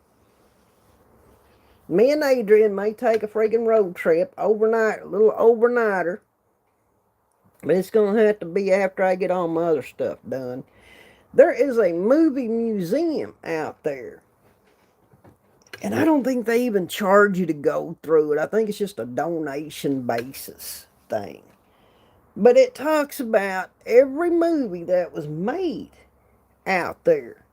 Me and Adrian may take a freaking road trip overnight, a little overnighter. But it's going to have to be after I get all my other stuff done. There is a movie museum out there. And I don't think they even charge you to go through it. I think it's just a donation basis thing. But it talks about every movie that was made out there.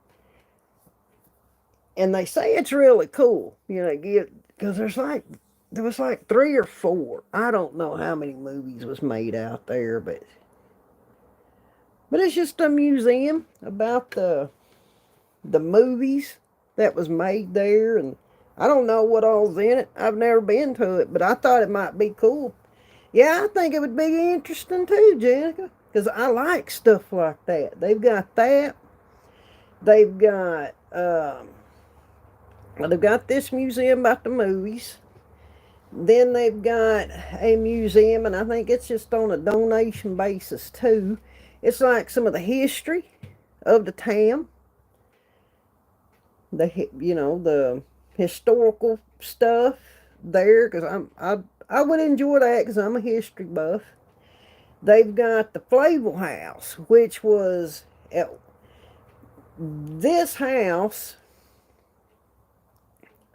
And they say it's really cool, you know, because there was like 3 or 4. I don't know how many movies was made out there, but it's just a museum about the movies that was made there, and I don't know what all's in it. I've never been to it, but I thought it might be cool. Yeah, I think it would be interesting too, Jenica, because I like stuff like that. They've got that. They've got well, they've got this museum about the movies. Then they've got a museum, and I think it's just on a donation basis too. It's like some of the history of the town, the historical stuff there, because I would enjoy that because I'm a history buff. They've got the Flavel House, which was this house.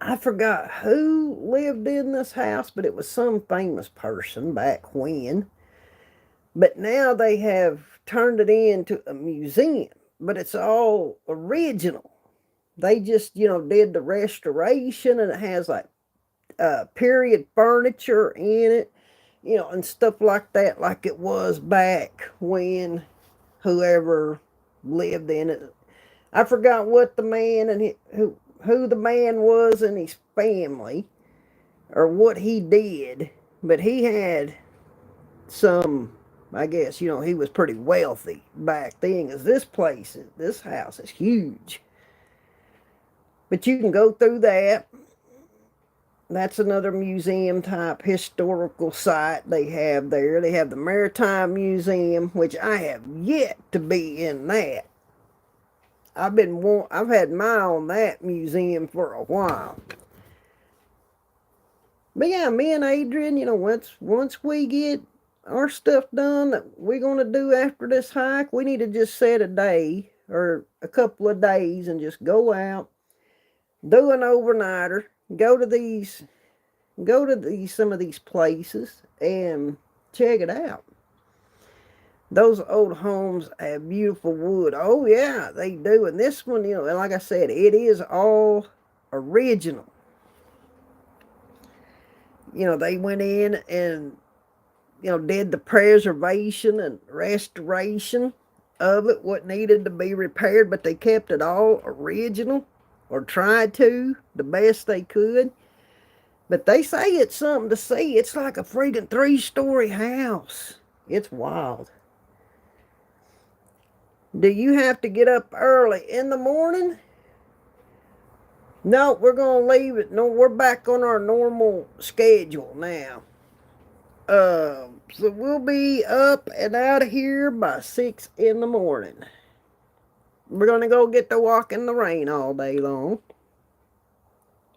I forgot who lived in this house, but it was some famous person back when. But now they have turned it into a museum, but it's all original. They just, did the restoration, and it has like period furniture in it, and stuff like that, like it was back when whoever lived in it. I forgot what the man and who the man was and his family, or what he did, but he had some, I guess, he was pretty wealthy back then, because this house is huge. But you can go through that. That's another museum type historical site they have there. They have the Maritime Museum, which I have yet to be in that. I've had my eye on that museum for a while. But yeah, me and Adrian, once we get our stuff done that we're going to do after this hike, we need to just set a day or a couple of days and just go out, do an overnighter, go to some of these places and check it out. Those old homes have beautiful wood. Oh yeah, they do. And this one, like I said, it is all original. They went in and, did the preservation and restoration of it, what needed to be repaired, but they kept it all original, or tried to, the best they could. But they say it's something to see. It's like a freaking 3-story house. It's wild. Do you have to get up early in the morning? No, we're going to leave it. No, we're back on our normal schedule now. So we'll be up and out of here by 6 in the morning. We're going to go get to walk in the rain all day long,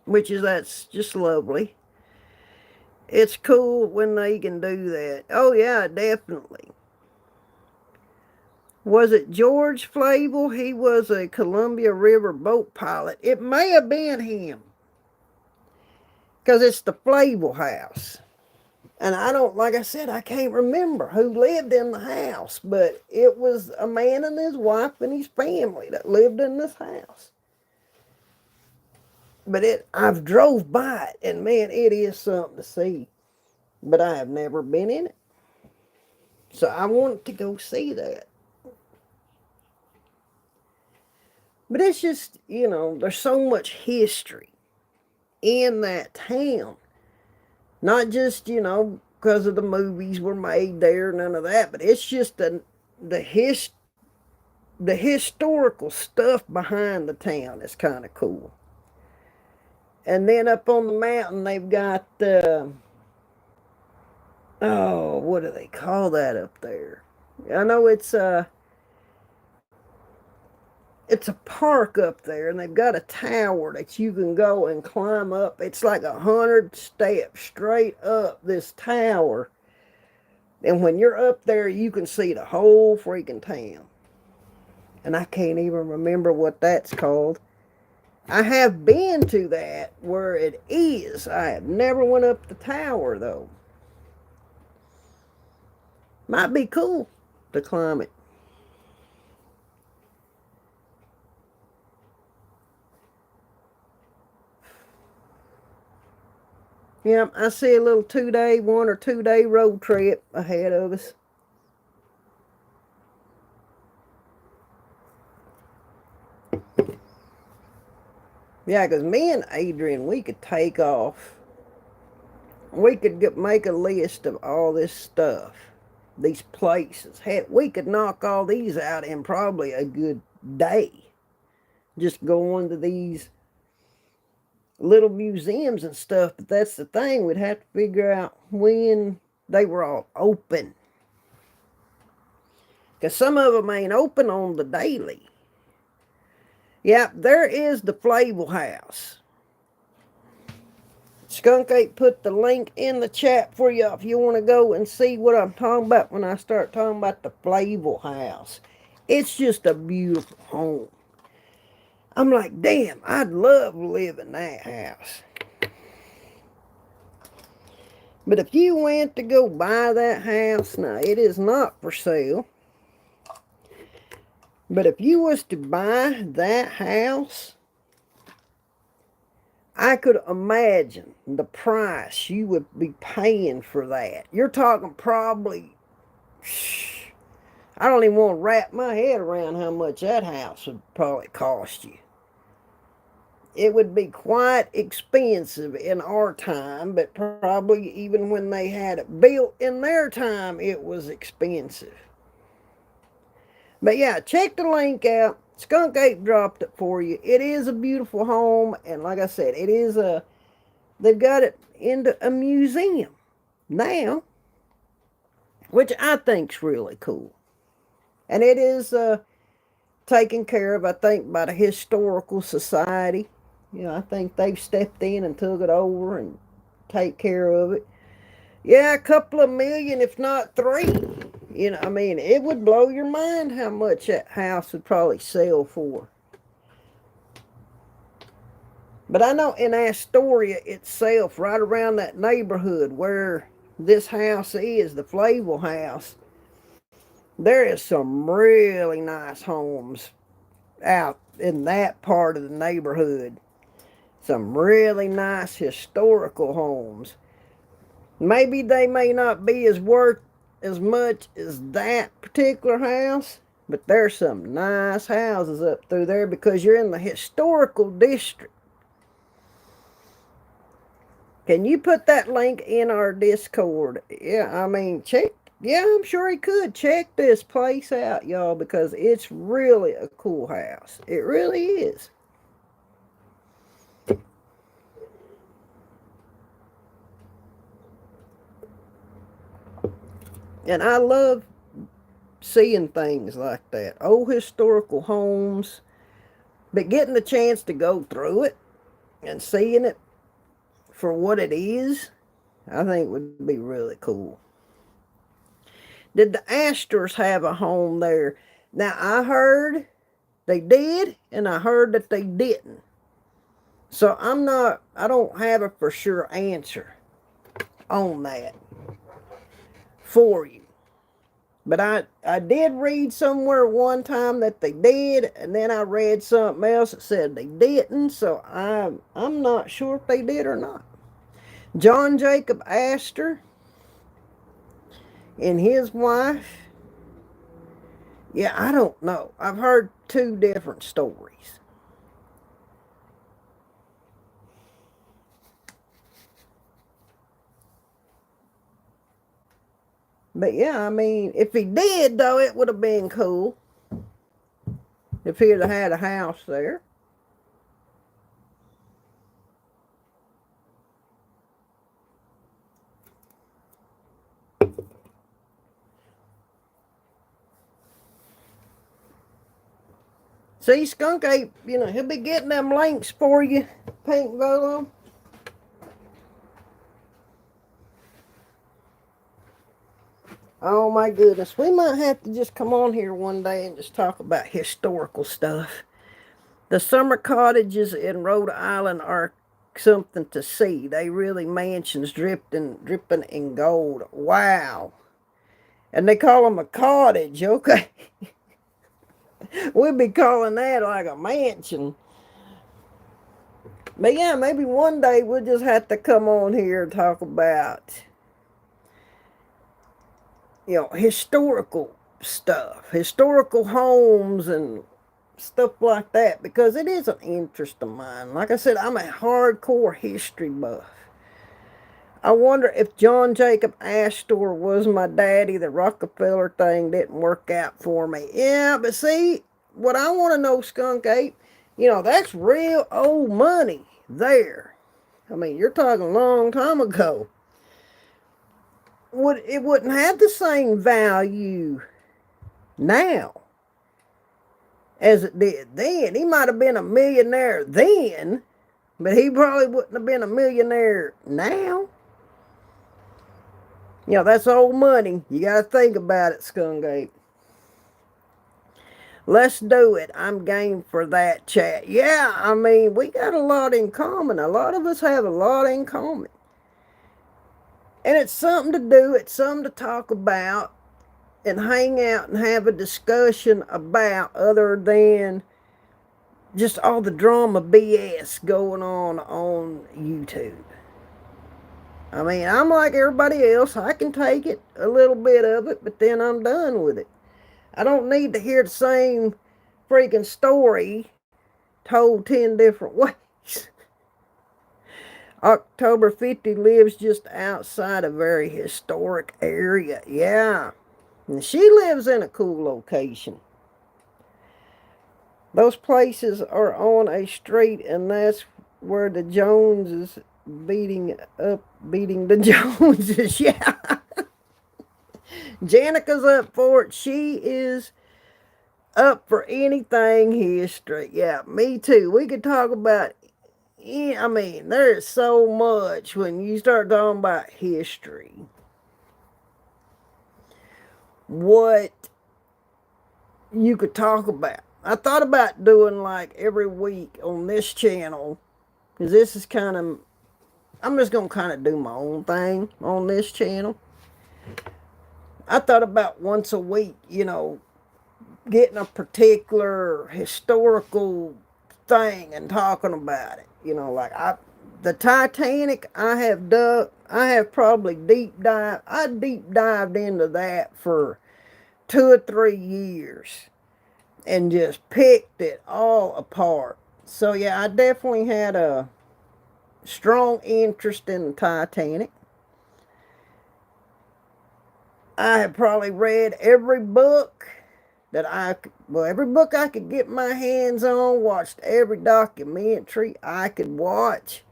that's just lovely. It's cool when they can do that. Oh yeah, definitely. Was it George Flavel? He was a Columbia River boat pilot. It may have been him, because it's the Flavel House. And like I said, I can't remember who lived in the house, but it was a man and his wife and his family that lived in this house. But I've drove by it, and man, it is something to see. But I have never been in it. So I want to go see that. But it's just, there's so much history in that town. Not just, because of the movies were made there, none of that, but it's just the historical stuff behind the town is kind of cool. And then up on the mountain, they've got what do they call that up there? I know it's a park up there, and they've got a tower that you can go and climb up. It's like 100 steps straight up this tower. And when you're up there, you can see the whole freaking town. And I can't even remember what that's called. I have been to that where it is. I have never went up the tower, though. Might be cool to climb it. Yeah, I see a little 1 or 2 day road trip ahead of us. Yeah, because me and Adrian, we could take off. We could make a list of all this stuff, these places. Heck, we could knock all these out in probably a good day. just going to these little museums and stuff. But that's the thing, we'd have to figure out when they were all open. Because some of them ain't open on the daily. Yeah, there is the Flavel House. Skunk Ape put the link in the chat for you if you want to go and see what I'm talking about when I start talking about the Flavel House. It's just a beautiful home. I'm like, damn, I'd love to live in that house. But if you went to go buy that house, now it is not for sale. But if you was to buy that house, I could imagine the price you would be paying for that. You're talking probably, I don't even want to wrap my head around how much that house would probably cost you. It would be quite expensive in our time, but probably even when they had it built in their time, it was expensive. But yeah, check the link out. Skunk Ape dropped it for you. It is a beautiful home, and like I said, it is they've got it into a museum now, which I think's really cool. And it is taken care of, I think, by the Historical Society. You know, I think they've stepped in and took it over and take care of it. Yeah, a couple of million, if not three. You know, I mean, it would blow your mind how much that house would probably sell for. But I know in Astoria itself, right around that neighborhood where this house is, the Flavel House, there is some really nice homes out in that part of the neighborhood. Some really nice historical homes. Maybe they may not be as worth as much as that particular house, but there's some nice houses up through there because you're in the historical district. Can you put that link in our Discord? Yeah, I mean, check. Yeah, I'm sure he could. Check this place out, y'all, because it's really a cool house. It really is. And I love seeing things like that. Old historical homes. But getting the chance to go through it and seeing it for what it is, I think would be really cool. Did the Astors have a home there? Now, I heard they did, and I heard that they didn't. So I don't have a for sure answer on that for you. But I did read somewhere one time that they did, and then I read something else that said they didn't, so I'm not sure if they did or not. John Jacob Astor and his wife, yeah, I don't know. I've heard two different stories. But yeah, I mean, if he did, though, it would have been cool. If he'd have had a house there. See, Skunk Ape, you know, he'll be getting them links for you, Pink Volo. Oh my goodness, we might have to just come on here one day and just talk about historical stuff. The summer cottages in Rhode Island are something to see. They really mansions dripping in gold. Wow. And they call them a cottage, okay? We'd be calling that like a mansion. But yeah, maybe one day we'll just have to come on here and talk about, you know, historical stuff, historical homes and stuff like that, because it is an interest of mine. Like I said, I'm a hardcore history buff. I wonder if John Jacob Astor was my daddy. The Rockefeller thing didn't work out for me. Yeah, but see, what I want to know, Skunk Ape, That's real old money there. I mean, you're talking a long time ago. It wouldn't have the same value now as it did then. He might have been a millionaire then, but he probably wouldn't have been a millionaire now. That's old money. You got to think about it, Skungate. Let's do it. I'm game for that, chat. Yeah, I mean, we got a lot in common. A lot of us have a lot in common. And it's something to do, it's something to talk about and hang out and have a discussion about, other than just all the drama BS going on YouTube. I mean, I'm like everybody else. I can take it, a little bit of it, but then I'm done with it. I don't need to hear the same freaking story told 10 different ways. October 50 lives just outside a very historic area. Yeah. And she lives in a cool location. Those places are on a street, and that's where the Joneses beating the Joneses. Yeah. Janica's up for it. She is up for anything history. Yeah, me too. We could talk about, I mean, there's so much when you start talking about history. What you could talk about. I thought about doing like every week on this channel, because this is kind of, I'm just going to kind of do my own thing on this channel. I thought about once a week, getting a particular historical thing and talking about it. Like the Titanic, I have probably I deep dived into that for 2 or 3 years and just picked it all apart. So yeah, I definitely had a strong interest in the Titanic. I have probably read every book every book I could get my hands on, watched every documentary I could watch,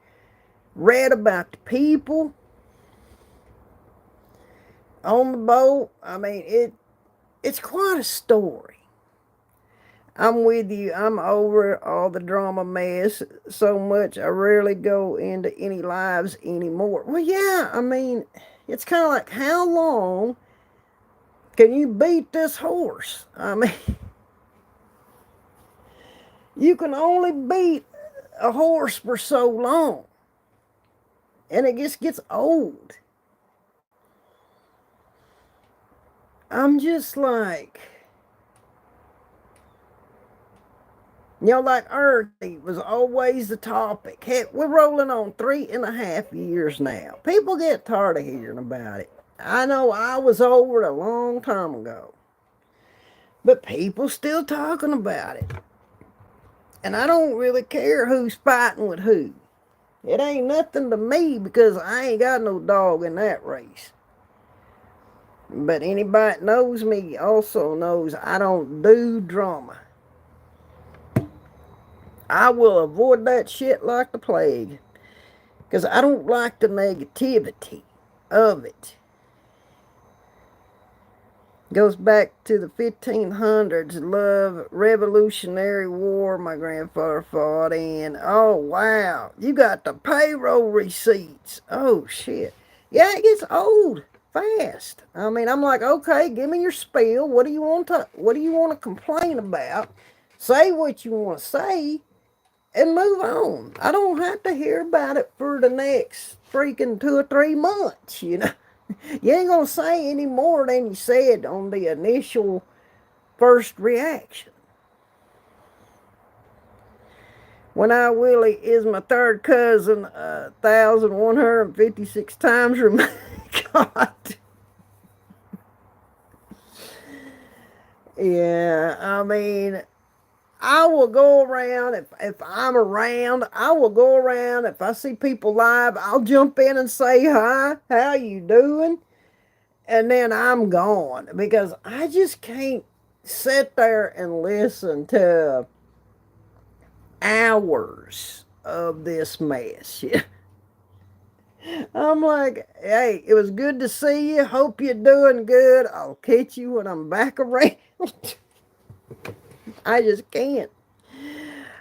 read about the people on the boat. I mean, it's quite a story. I'm with you. I'm over all the drama mess so much I rarely go into any lives anymore. Well, yeah, I mean, it's kind of like, how long can you beat this horse? I mean, you can only beat a horse for so long, and it just gets old. I'm just like, like Earth was always the topic. Heck, we're rolling on 3.5 years now. People get tired of hearing about it. I know I was over it a long time ago, but people still talking about it. And I don't really care who's fighting with who. It ain't nothing to me because I ain't got no dog in that race. But anybody that knows me also knows I don't do drama. I will avoid that shit like the plague, because I don't like the negativity of it. Goes back to the 1500s, love, Revolutionary War my grandfather fought in. Oh, wow. You got the payroll receipts. Oh, shit. Yeah, it gets old fast. I mean, I'm like, okay, give me your spiel. What do you want to complain about? Say what you want to say and move on. I don't have to hear about it for the next freaking 2 or 3 months, You ain't gonna say any more than you said on the initial first reaction. When I Willie is my third cousin, 1,156 times removed. God. Yeah, I mean, I will go around, if I'm around, I will go around. If I see people live, I'll jump in and say hi, how you doing? And then I'm gone, because I just can't sit there and listen to hours of this mess. Yeah. I'm like, hey, it was good to see you. Hope you're doing good. I'll catch you when I'm back around. I just can't.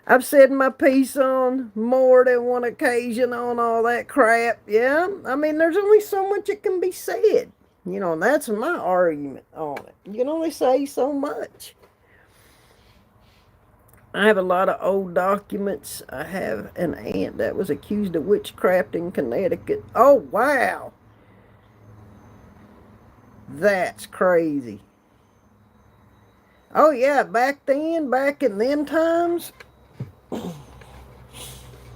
I've said my piece on more than one occasion on all that crap. Yeah, I mean, there's only so much that can be said. And that's my argument on it. You can only say so much. I have a lot of old documents. I have an aunt that was accused of witchcraft in Connecticut. Oh, wow. That's crazy. Oh, yeah, back in them times,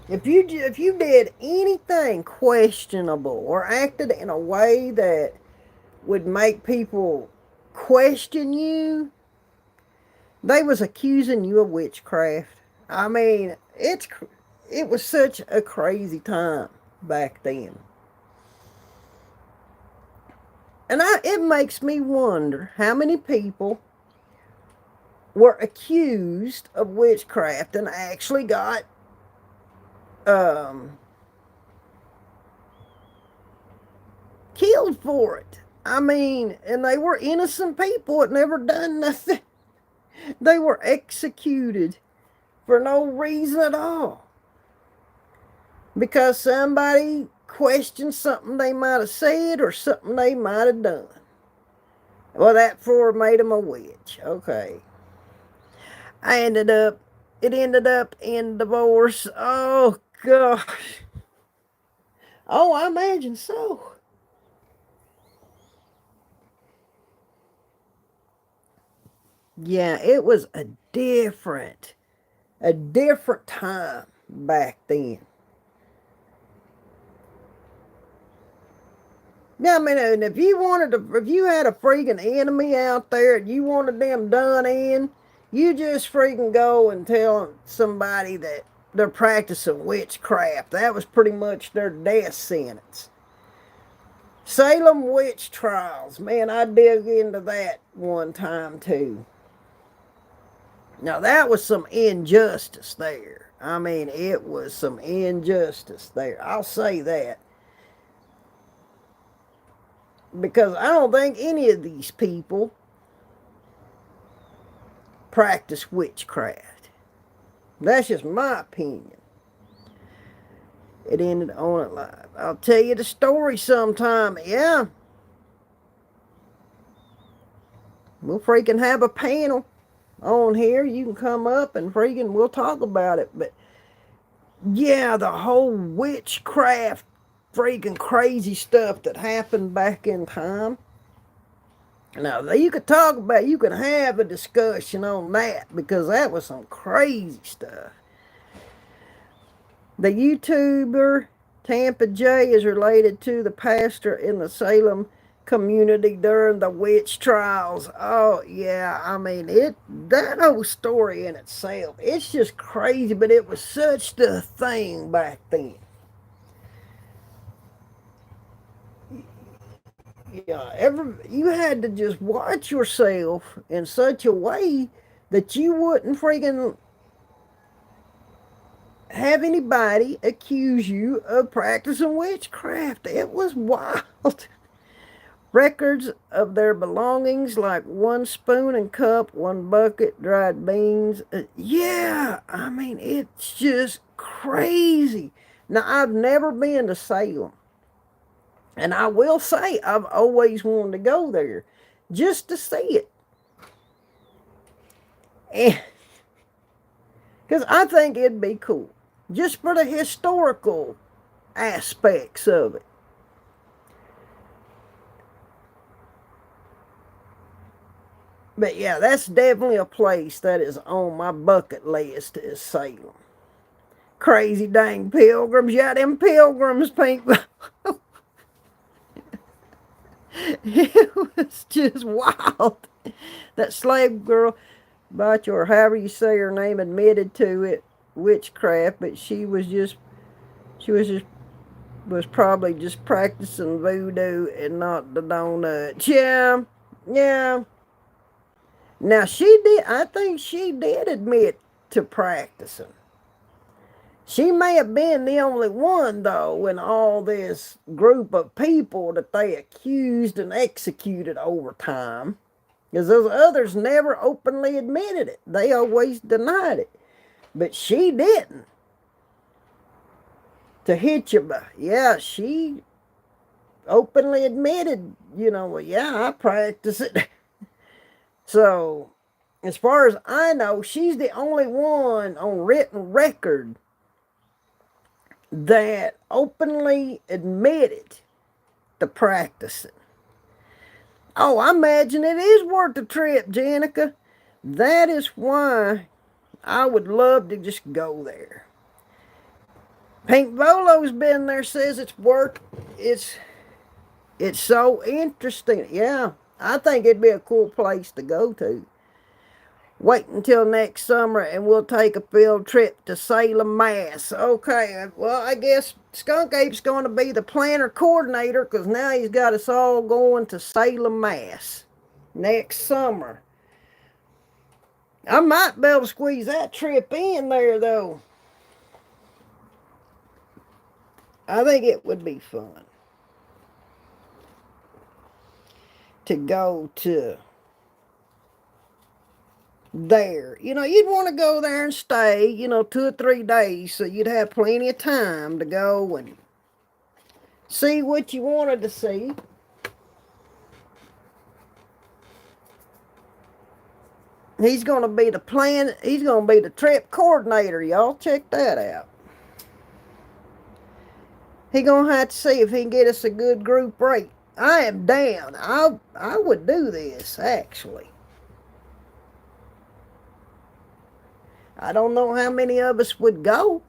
if you did anything questionable or acted in a way that would make people question you, they was accusing you of witchcraft. I mean, it was such a crazy time back then. And it makes me wonder how many people were accused of witchcraft and actually got killed for it. I mean, and they were innocent people that never done nothing. They were executed for no reason at all. Because somebody questioned something they might have said or something they might have done. Well, that made them a witch. Okay. It ended up in divorce. Oh, gosh. Oh, I imagine so. Yeah, it was a different time back then. Yeah, I mean, and if you had a freaking enemy out there and you wanted them done in, you just freaking go and tell somebody that they're practicing witchcraft. That was pretty much their death sentence. Salem witch trials. Man, I dug into that one time too. Now, that was some injustice there. I mean, it was some injustice there. I'll say that. Because I don't think any of these people practice witchcraft. That's just my opinion. It ended on it live. I'll tell you the story sometime. Yeah. We'll freaking have a panel on here. You can come up and we'll talk about it. But yeah, the whole witchcraft freaking crazy stuff that happened back in time. Now, you could have a discussion on that because that was some crazy stuff. The YouTuber Tampa J is related to the pastor in the Salem community during the witch trials. Oh, yeah, I mean, that whole story in itself, it's just crazy, but it was such the thing back then. Yeah, you had to just watch yourself in such a way that you wouldn't freaking have anybody accuse you of practicing witchcraft. It was wild. Records of their belongings, like one spoon and cup, one bucket, dried beans. Yeah, I mean, it's just crazy. Now, I've never been to Salem. And I will say, I've always wanted to go there just to see it. Because I think it'd be cool. Just for the historical aspects of it. But yeah, that's definitely a place that is on my bucket list is Salem. Crazy dang pilgrims. Yeah, them pilgrims, people. It was just wild. That slave girl, Butch, or however you say her name, admitted to it, witchcraft, but she was probably just practicing voodoo and not the donuts. Yeah, yeah. Now I think she did admit to practicing. She may have been the only one, though, in all this group of people that they accused and executed over time. Because those others never openly admitted it. They always denied it. But she didn't. To hit you, but yeah, she openly admitted, well, yeah, I practice it. So, as far as I know, she's the only one on written record that openly admitted to practicing. Oh, I imagine it is worth the trip, Janica. That is why I would love to just go there. Pink Volo's been there, says it's so interesting. Yeah, I think it'd be a cool place to go to. Wait until next summer and we'll take a field trip to Salem, Mass. Okay, well, I guess Skunk Ape's going to be the planner coordinator because now he's got us all going to Salem, Mass next summer. I might be able to squeeze that trip in there, though. I think it would be fun to go to there. You'd want to go there and stay, 2 or 3 days, so you'd have plenty of time to go and see what you wanted to see. He's going to be the trip coordinator, y'all. Check that out. He's going to have to see if he can get us a good group rate. I am down. I would do this, actually. I don't know how many of us would go,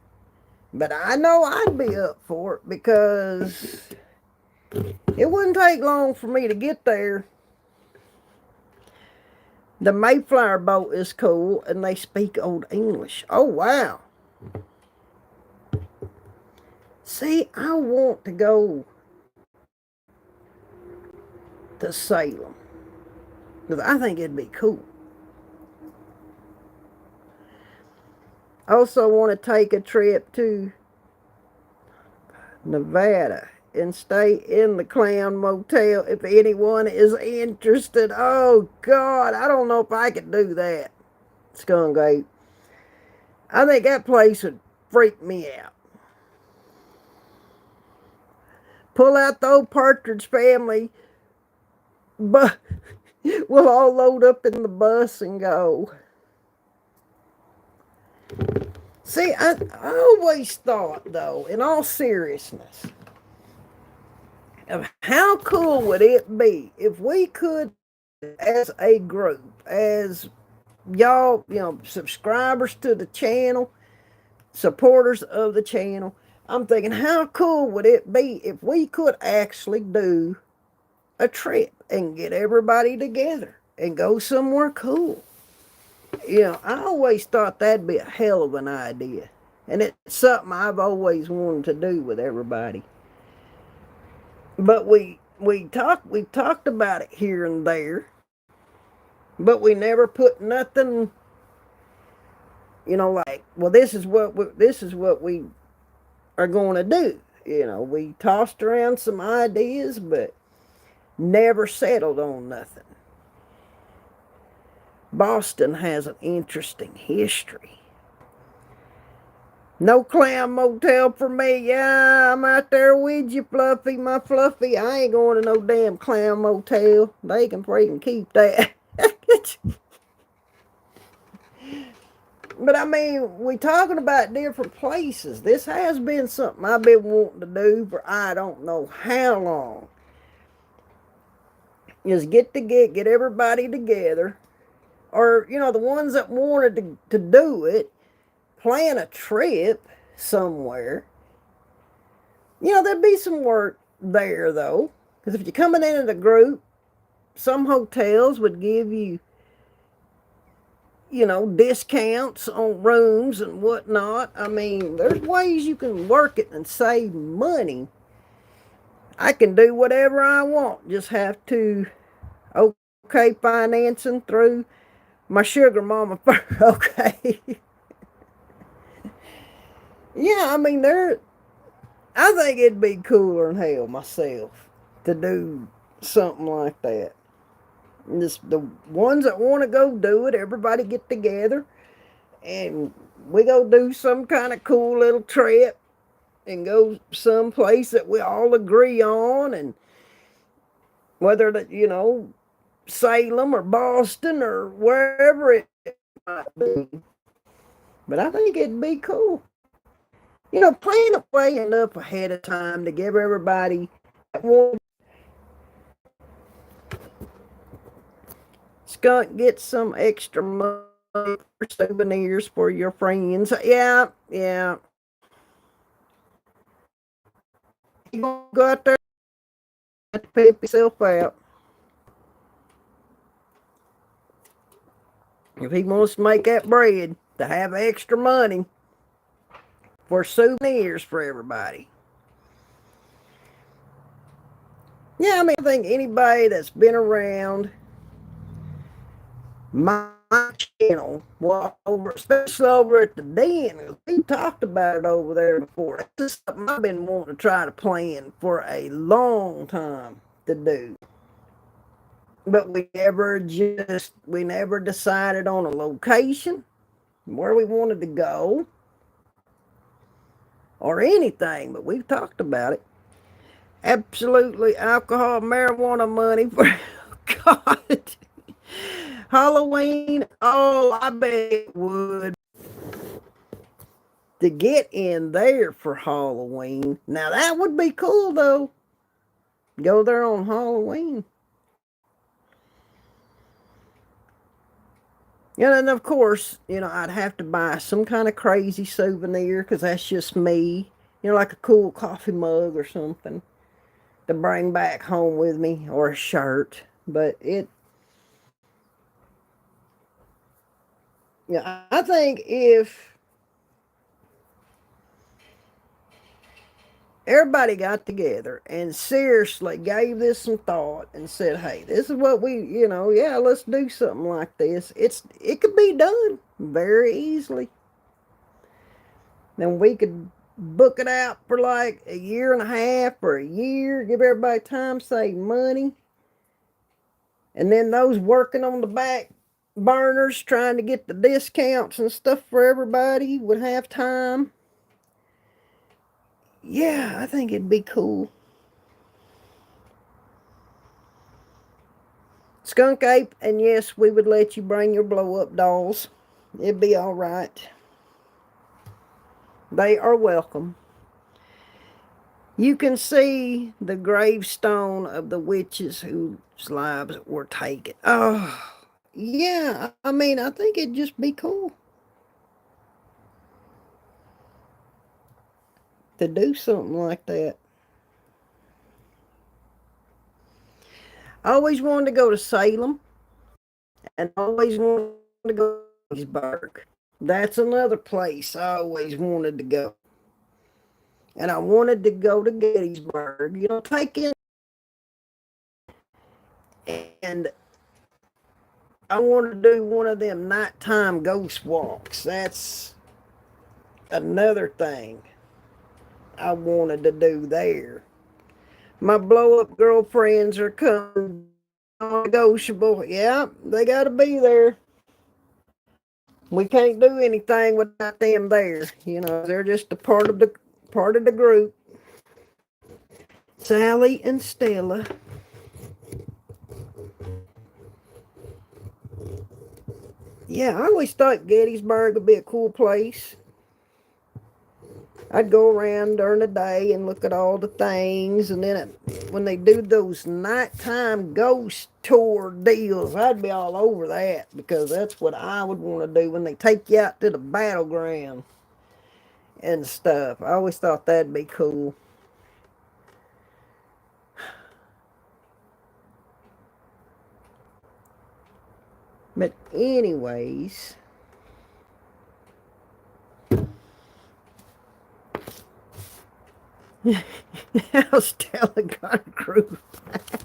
but I know I'd be up for it because it wouldn't take long for me to get there. The Mayflower boat is cool, and they speak Old English. Oh, wow. See, I want to go to Salem because I think it'd be cool. I also want to take a trip to Nevada and stay in the Clown Motel if anyone is interested. Oh, God, I don't know if I could do that, Skunk Ape. I think that place would freak me out. Pull out the old Partridge Family, but we'll all load up in the bus and go. See, I always thought, though, in all seriousness, of how cool would it be if we could, as a group, as y'all, subscribers to the channel, supporters of the channel, I'm thinking, how cool would it be if we could actually do a trip and get everybody together and go somewhere cool? I always thought that'd be a hell of an idea. And it's something I've always wanted to do with everybody. But we talked about it here and there. But we never put nothing, like, well, this is what we are going to do. We tossed around some ideas, but never settled on nothing. Boston has an interesting history. No Clown Motel for me. Yeah, I'm out there with you, Fluffy, my Fluffy. I ain't going to no damn Clown Motel. They can freaking keep that. But I mean, we talking about different places. This has been something I've been wanting to do for I don't know how long. Is get everybody together. Or, the ones that wanted to do it, plan a trip somewhere. There'd be some work there, though. Because if you're coming in a group, some hotels would give you, discounts on rooms and whatnot. I mean, there's ways you can work it and save money. I can do whatever I want. Just have to, okay, financing through my sugar mama first. Okay. Yeah, I mean, I think it'd be cooler than hell myself to do something like that. Just the ones that want to go do it, everybody get together and we go do some kind of cool little trip and go someplace that we all agree on, and whether that, Salem or Boston or wherever it might be. But I think it'd be cool. Plan it way enough ahead of time to give everybody one. Skunk get some extra money for souvenirs for your friends. Yeah, yeah. You gonna go out there and pimp yourself out. If he wants to make that bread, to have extra money for souvenirs for everybody. Yeah, I mean, I think anybody that's been around my channel, walk over, especially over at the den. We talked about it over there before. This is something I've been wanting to try to plan for a long time to do. But we never decided on a location, where we wanted to go, or anything, but we've talked about it. Absolutely alcohol, marijuana money for God. Halloween, oh, I bet it would. To get in there for Halloween. Now that would be cool though. Go there on Halloween. And of course, I'd have to buy some kind of crazy souvenir because that's just me. Like a cool coffee mug or something to bring back home with me, or a shirt. But I think if everybody got together and seriously gave this some thought and said, hey, this is what yeah, let's do something like this. It could be done very easily. Then we could book it out for like a year and a half or a year, give everybody time, save money. And then those working on the back burners trying to get the discounts and stuff for everybody would have time. Yeah, I think it'd be cool. Skunk Ape, and yes, we would let you bring your blow up dolls. It'd be all right. They are welcome. You can see the gravestone of the witches whose lives were taken. Oh, yeah. I mean, I think it'd just be cool to do something like that. I always wanted to go to Salem, and always wanted to go to Gettysburg. That's another place I always wanted to go. And I wanted to go to Gettysburg, take in, and I want to do one of them nighttime ghost walks. That's another thing I wanted to do there. My blow up girlfriends are coming negotiable. Yeah, they got to be there. We can't do anything without them there. They're just a part of the group. Sally and Stella. Yeah, I always thought Gettysburg would be a cool place. I'd go around during the day and look at all the things, and then when they do those nighttime ghost tour deals, I'd be all over that because that's what I would want to do when they take you out to the battleground and stuff. I always thought that'd be cool. But anyways, how Stella got a groove back.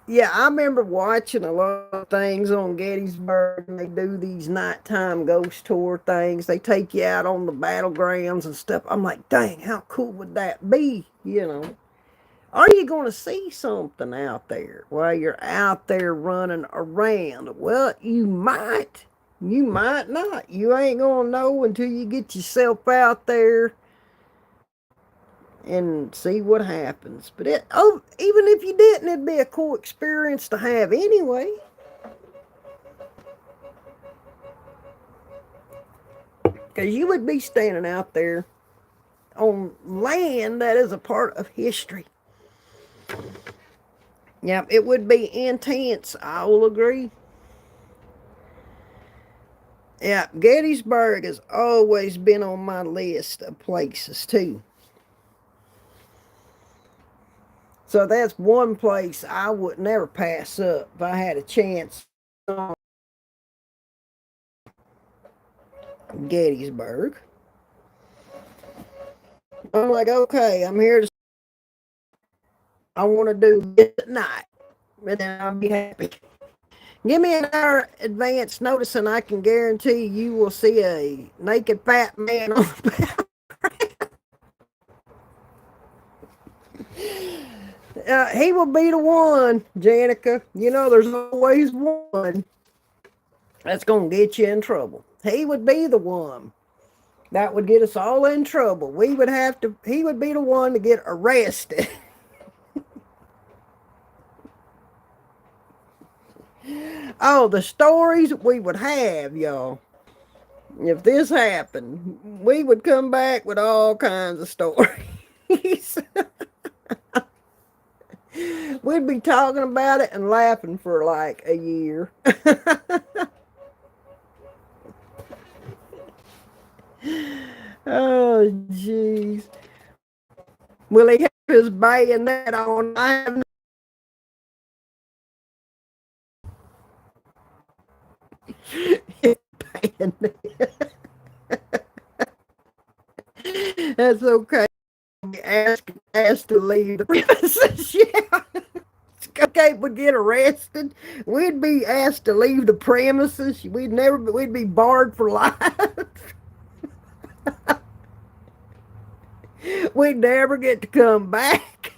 Yeah, I remember watching a lot of things on Gettysburg, and they do these nighttime ghost tour things. They take you out on the battlegrounds and stuff. I'm like, dang, how cool would that be? You know, are you going to see something out there while you're out there running around? Well, you might. You might not. You ain't going to know until you get yourself out there and see what happens. But even if you didn't, it'd be a cool experience to have anyway. Because you would be standing out there on land that is a part of history. Yeah, it would be intense, I will agree. Yeah, Gettysburg has always been on my list of places too. So that's one place I would never pass up if I had a chance. Gettysburg. I'm like, okay, I'm here to. I want to do this at night, and then I'll be happy. Give me an hour advance notice, and I can guarantee you will see a naked fat man on the back. He will be the one, Janica. You know, there's always one that's going to get you in trouble. He would be the one that would get us all in trouble. He would be the one to get arrested. Oh, the stories we would have, y'all. If this happened, we would come back with all kinds of stories. We'd be talking about it and laughing for like a year. Oh, jeez. Will he have his bayonet on? I have no bayonet. That's okay. Asked to leave the premises. Yeah. Okay, would get arrested. We'd be asked to leave the premises. We'd be barred for life. We'd never get to come back.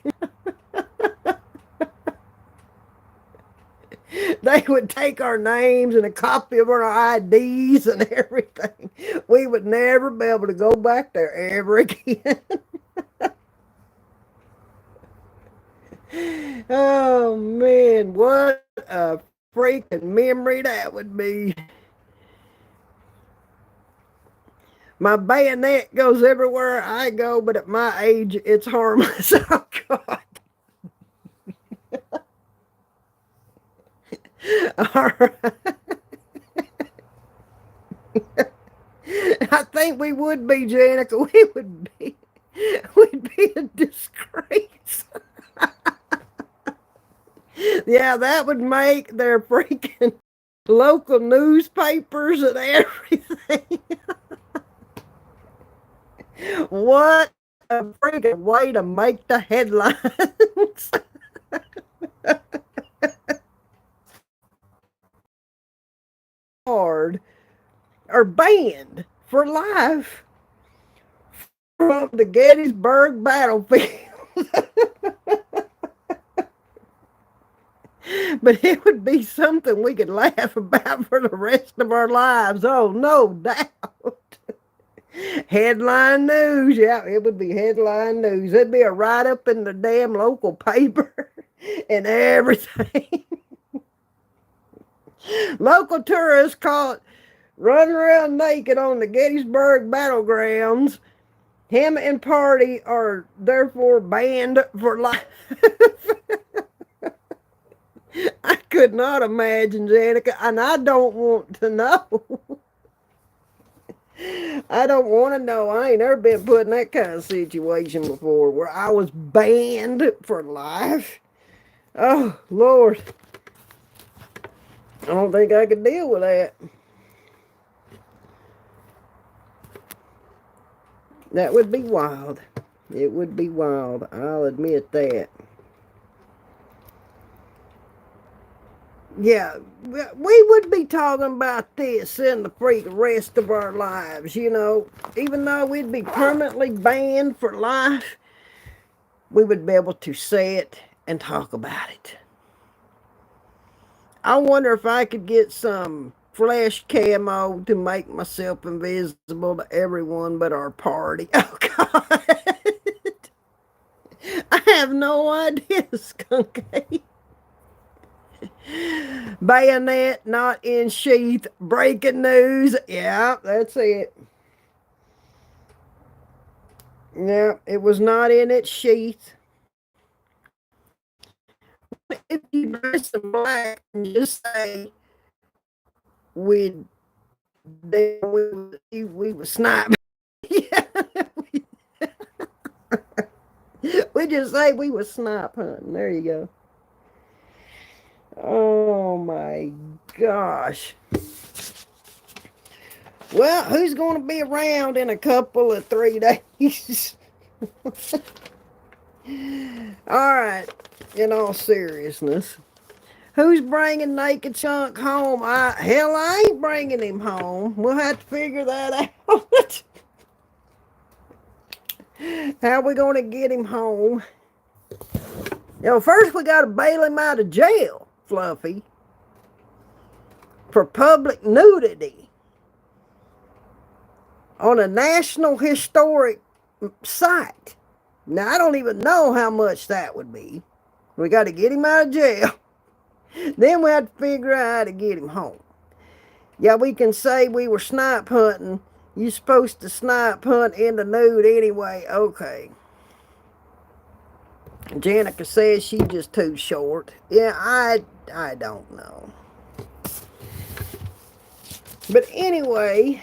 They would take our names and a copy of our IDs and everything. We would never be able to go back there ever again. Oh man, what a freaking memory that would be. My bayonet goes everywhere I go, but at my age, it's harmless. Oh, God. All right. I think we would be, Janica. We'd be a disgrace. Yeah, that would make their freaking local newspapers and everything. What a freaking way to make the headlines. Hard or banned for life from the Gettysburg battlefield. But it would be something we could laugh about for the rest of our lives. Oh, no doubt. Headline news. Yeah, it would be headline news. It'd be a write-up in the damn local paper and everything. Local tourists caught running around naked on the Gettysburg battlegrounds. Him and party are therefore banned for life. I could not imagine, Janica, and I don't want to know. I don't want to know. I ain't never been put in that kind of situation before where I was banned for life. Oh, Lord. I don't think I could deal with that. That would be wild. It would be wild. I'll admit that. Yeah, we would be talking about this in the freaking rest of our lives, you know. Even though we'd be permanently banned for life, we would be able to say it and talk about it. I wonder if I could get some flesh camo to make myself invisible to everyone but our party. Oh, God. I have no idea, Skunk Ape. Bayonet not in sheath. Breaking news. Yeah, that's it. Yeah, it was not in its sheath. If you dress in black and just say we we were sniping. Yeah, we just say we were snipe hunting. There you go. Oh my gosh. Well, who's going to be around in a couple of 3 days? All right, in all seriousness, who's bringing Naked Chunk home? Hell, I ain't bringing him home. We'll have to figure that out. How we going to get him home? You know, first we got to bail him out of jail, Fluffy, for public nudity on a National Historic site. Now, I don't even know how much that would be. We got to get him out of jail. Then we have to figure out how to get him home. Yeah, we can say we were snipe hunting. You're supposed to snipe hunt in the nude anyway. Okay. Janica says she's just too short. Yeah, I don't know. But anyway,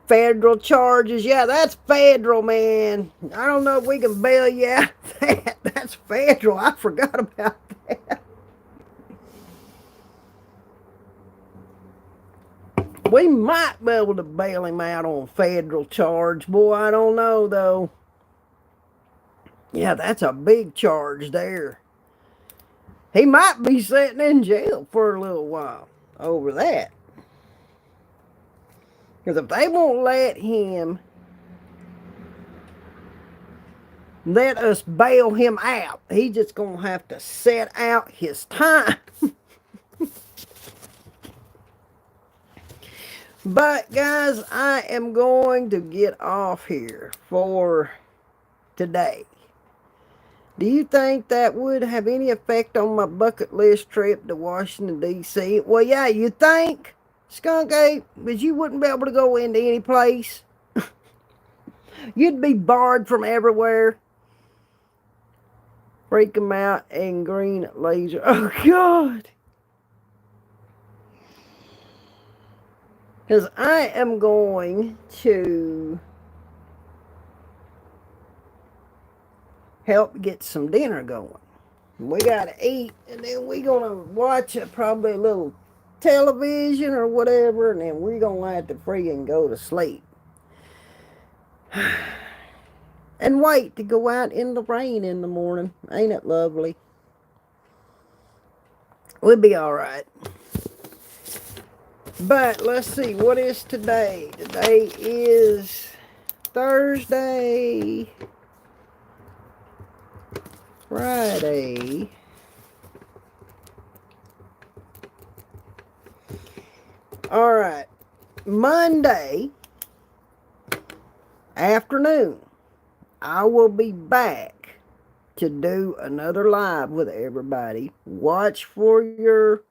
federal charges. Yeah, that's federal, man. I don't know if we can bail you out of that. That's federal. I forgot about that. We might be able to bail him out on federal charge. Boy, I don't know, though. Yeah, that's a big charge there. He might be sitting in jail for a little while over that. Because if they won't let us bail him out, he's just going to have to set out his time. But, guys, I am going to get off here for today. Do you think that would have any effect on my bucket list trip to Washington, D.C.? Well, yeah, you think, Skunk Ape, but you wouldn't be able to go into any place. You'd be barred from everywhere. Freak 'em out and green laser. Oh, God. Because I am going to help get some dinner going. We got to eat, and then we're going to watch probably a little television or whatever, and then we're going to have to freaking go to sleep. And wait to go out in the rain in the morning. Ain't it lovely? We'll be all right. But let's see, what is today? Today is Thursday, Friday, all right, Monday afternoon, I will be back to do another live with everybody. Watch for your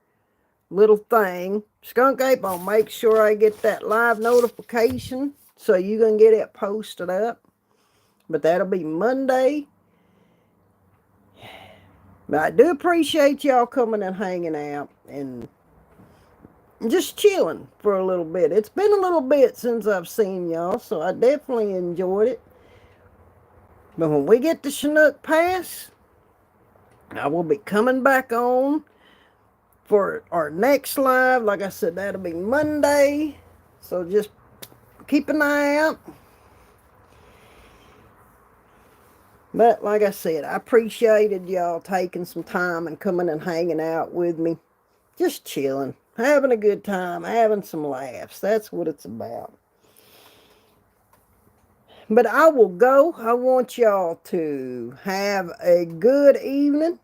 little thing. Skunk Ape, I'll make sure I get that live notification so you can get it posted up. But that'll be Monday. But I do appreciate y'all coming and hanging out and just chilling for a little bit. It's been a little bit since I've seen y'all, so I definitely enjoyed it. But when we get to Snoqualmie Pass, I will be coming back on for our next live. Like I said, that'll be Monday. So just keep an eye out. But like I said, I appreciated y'all taking some time and coming and hanging out with me. Just chilling, having a good time, having some laughs. That's what it's about. But I will go. I want y'all to have a good evening.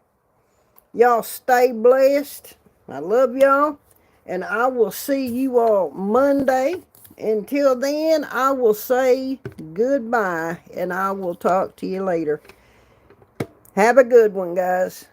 Y'all stay blessed. I love y'all. And I will see you all Monday. Until then, I will say goodbye and I will talk to you later. Have a good one, guys.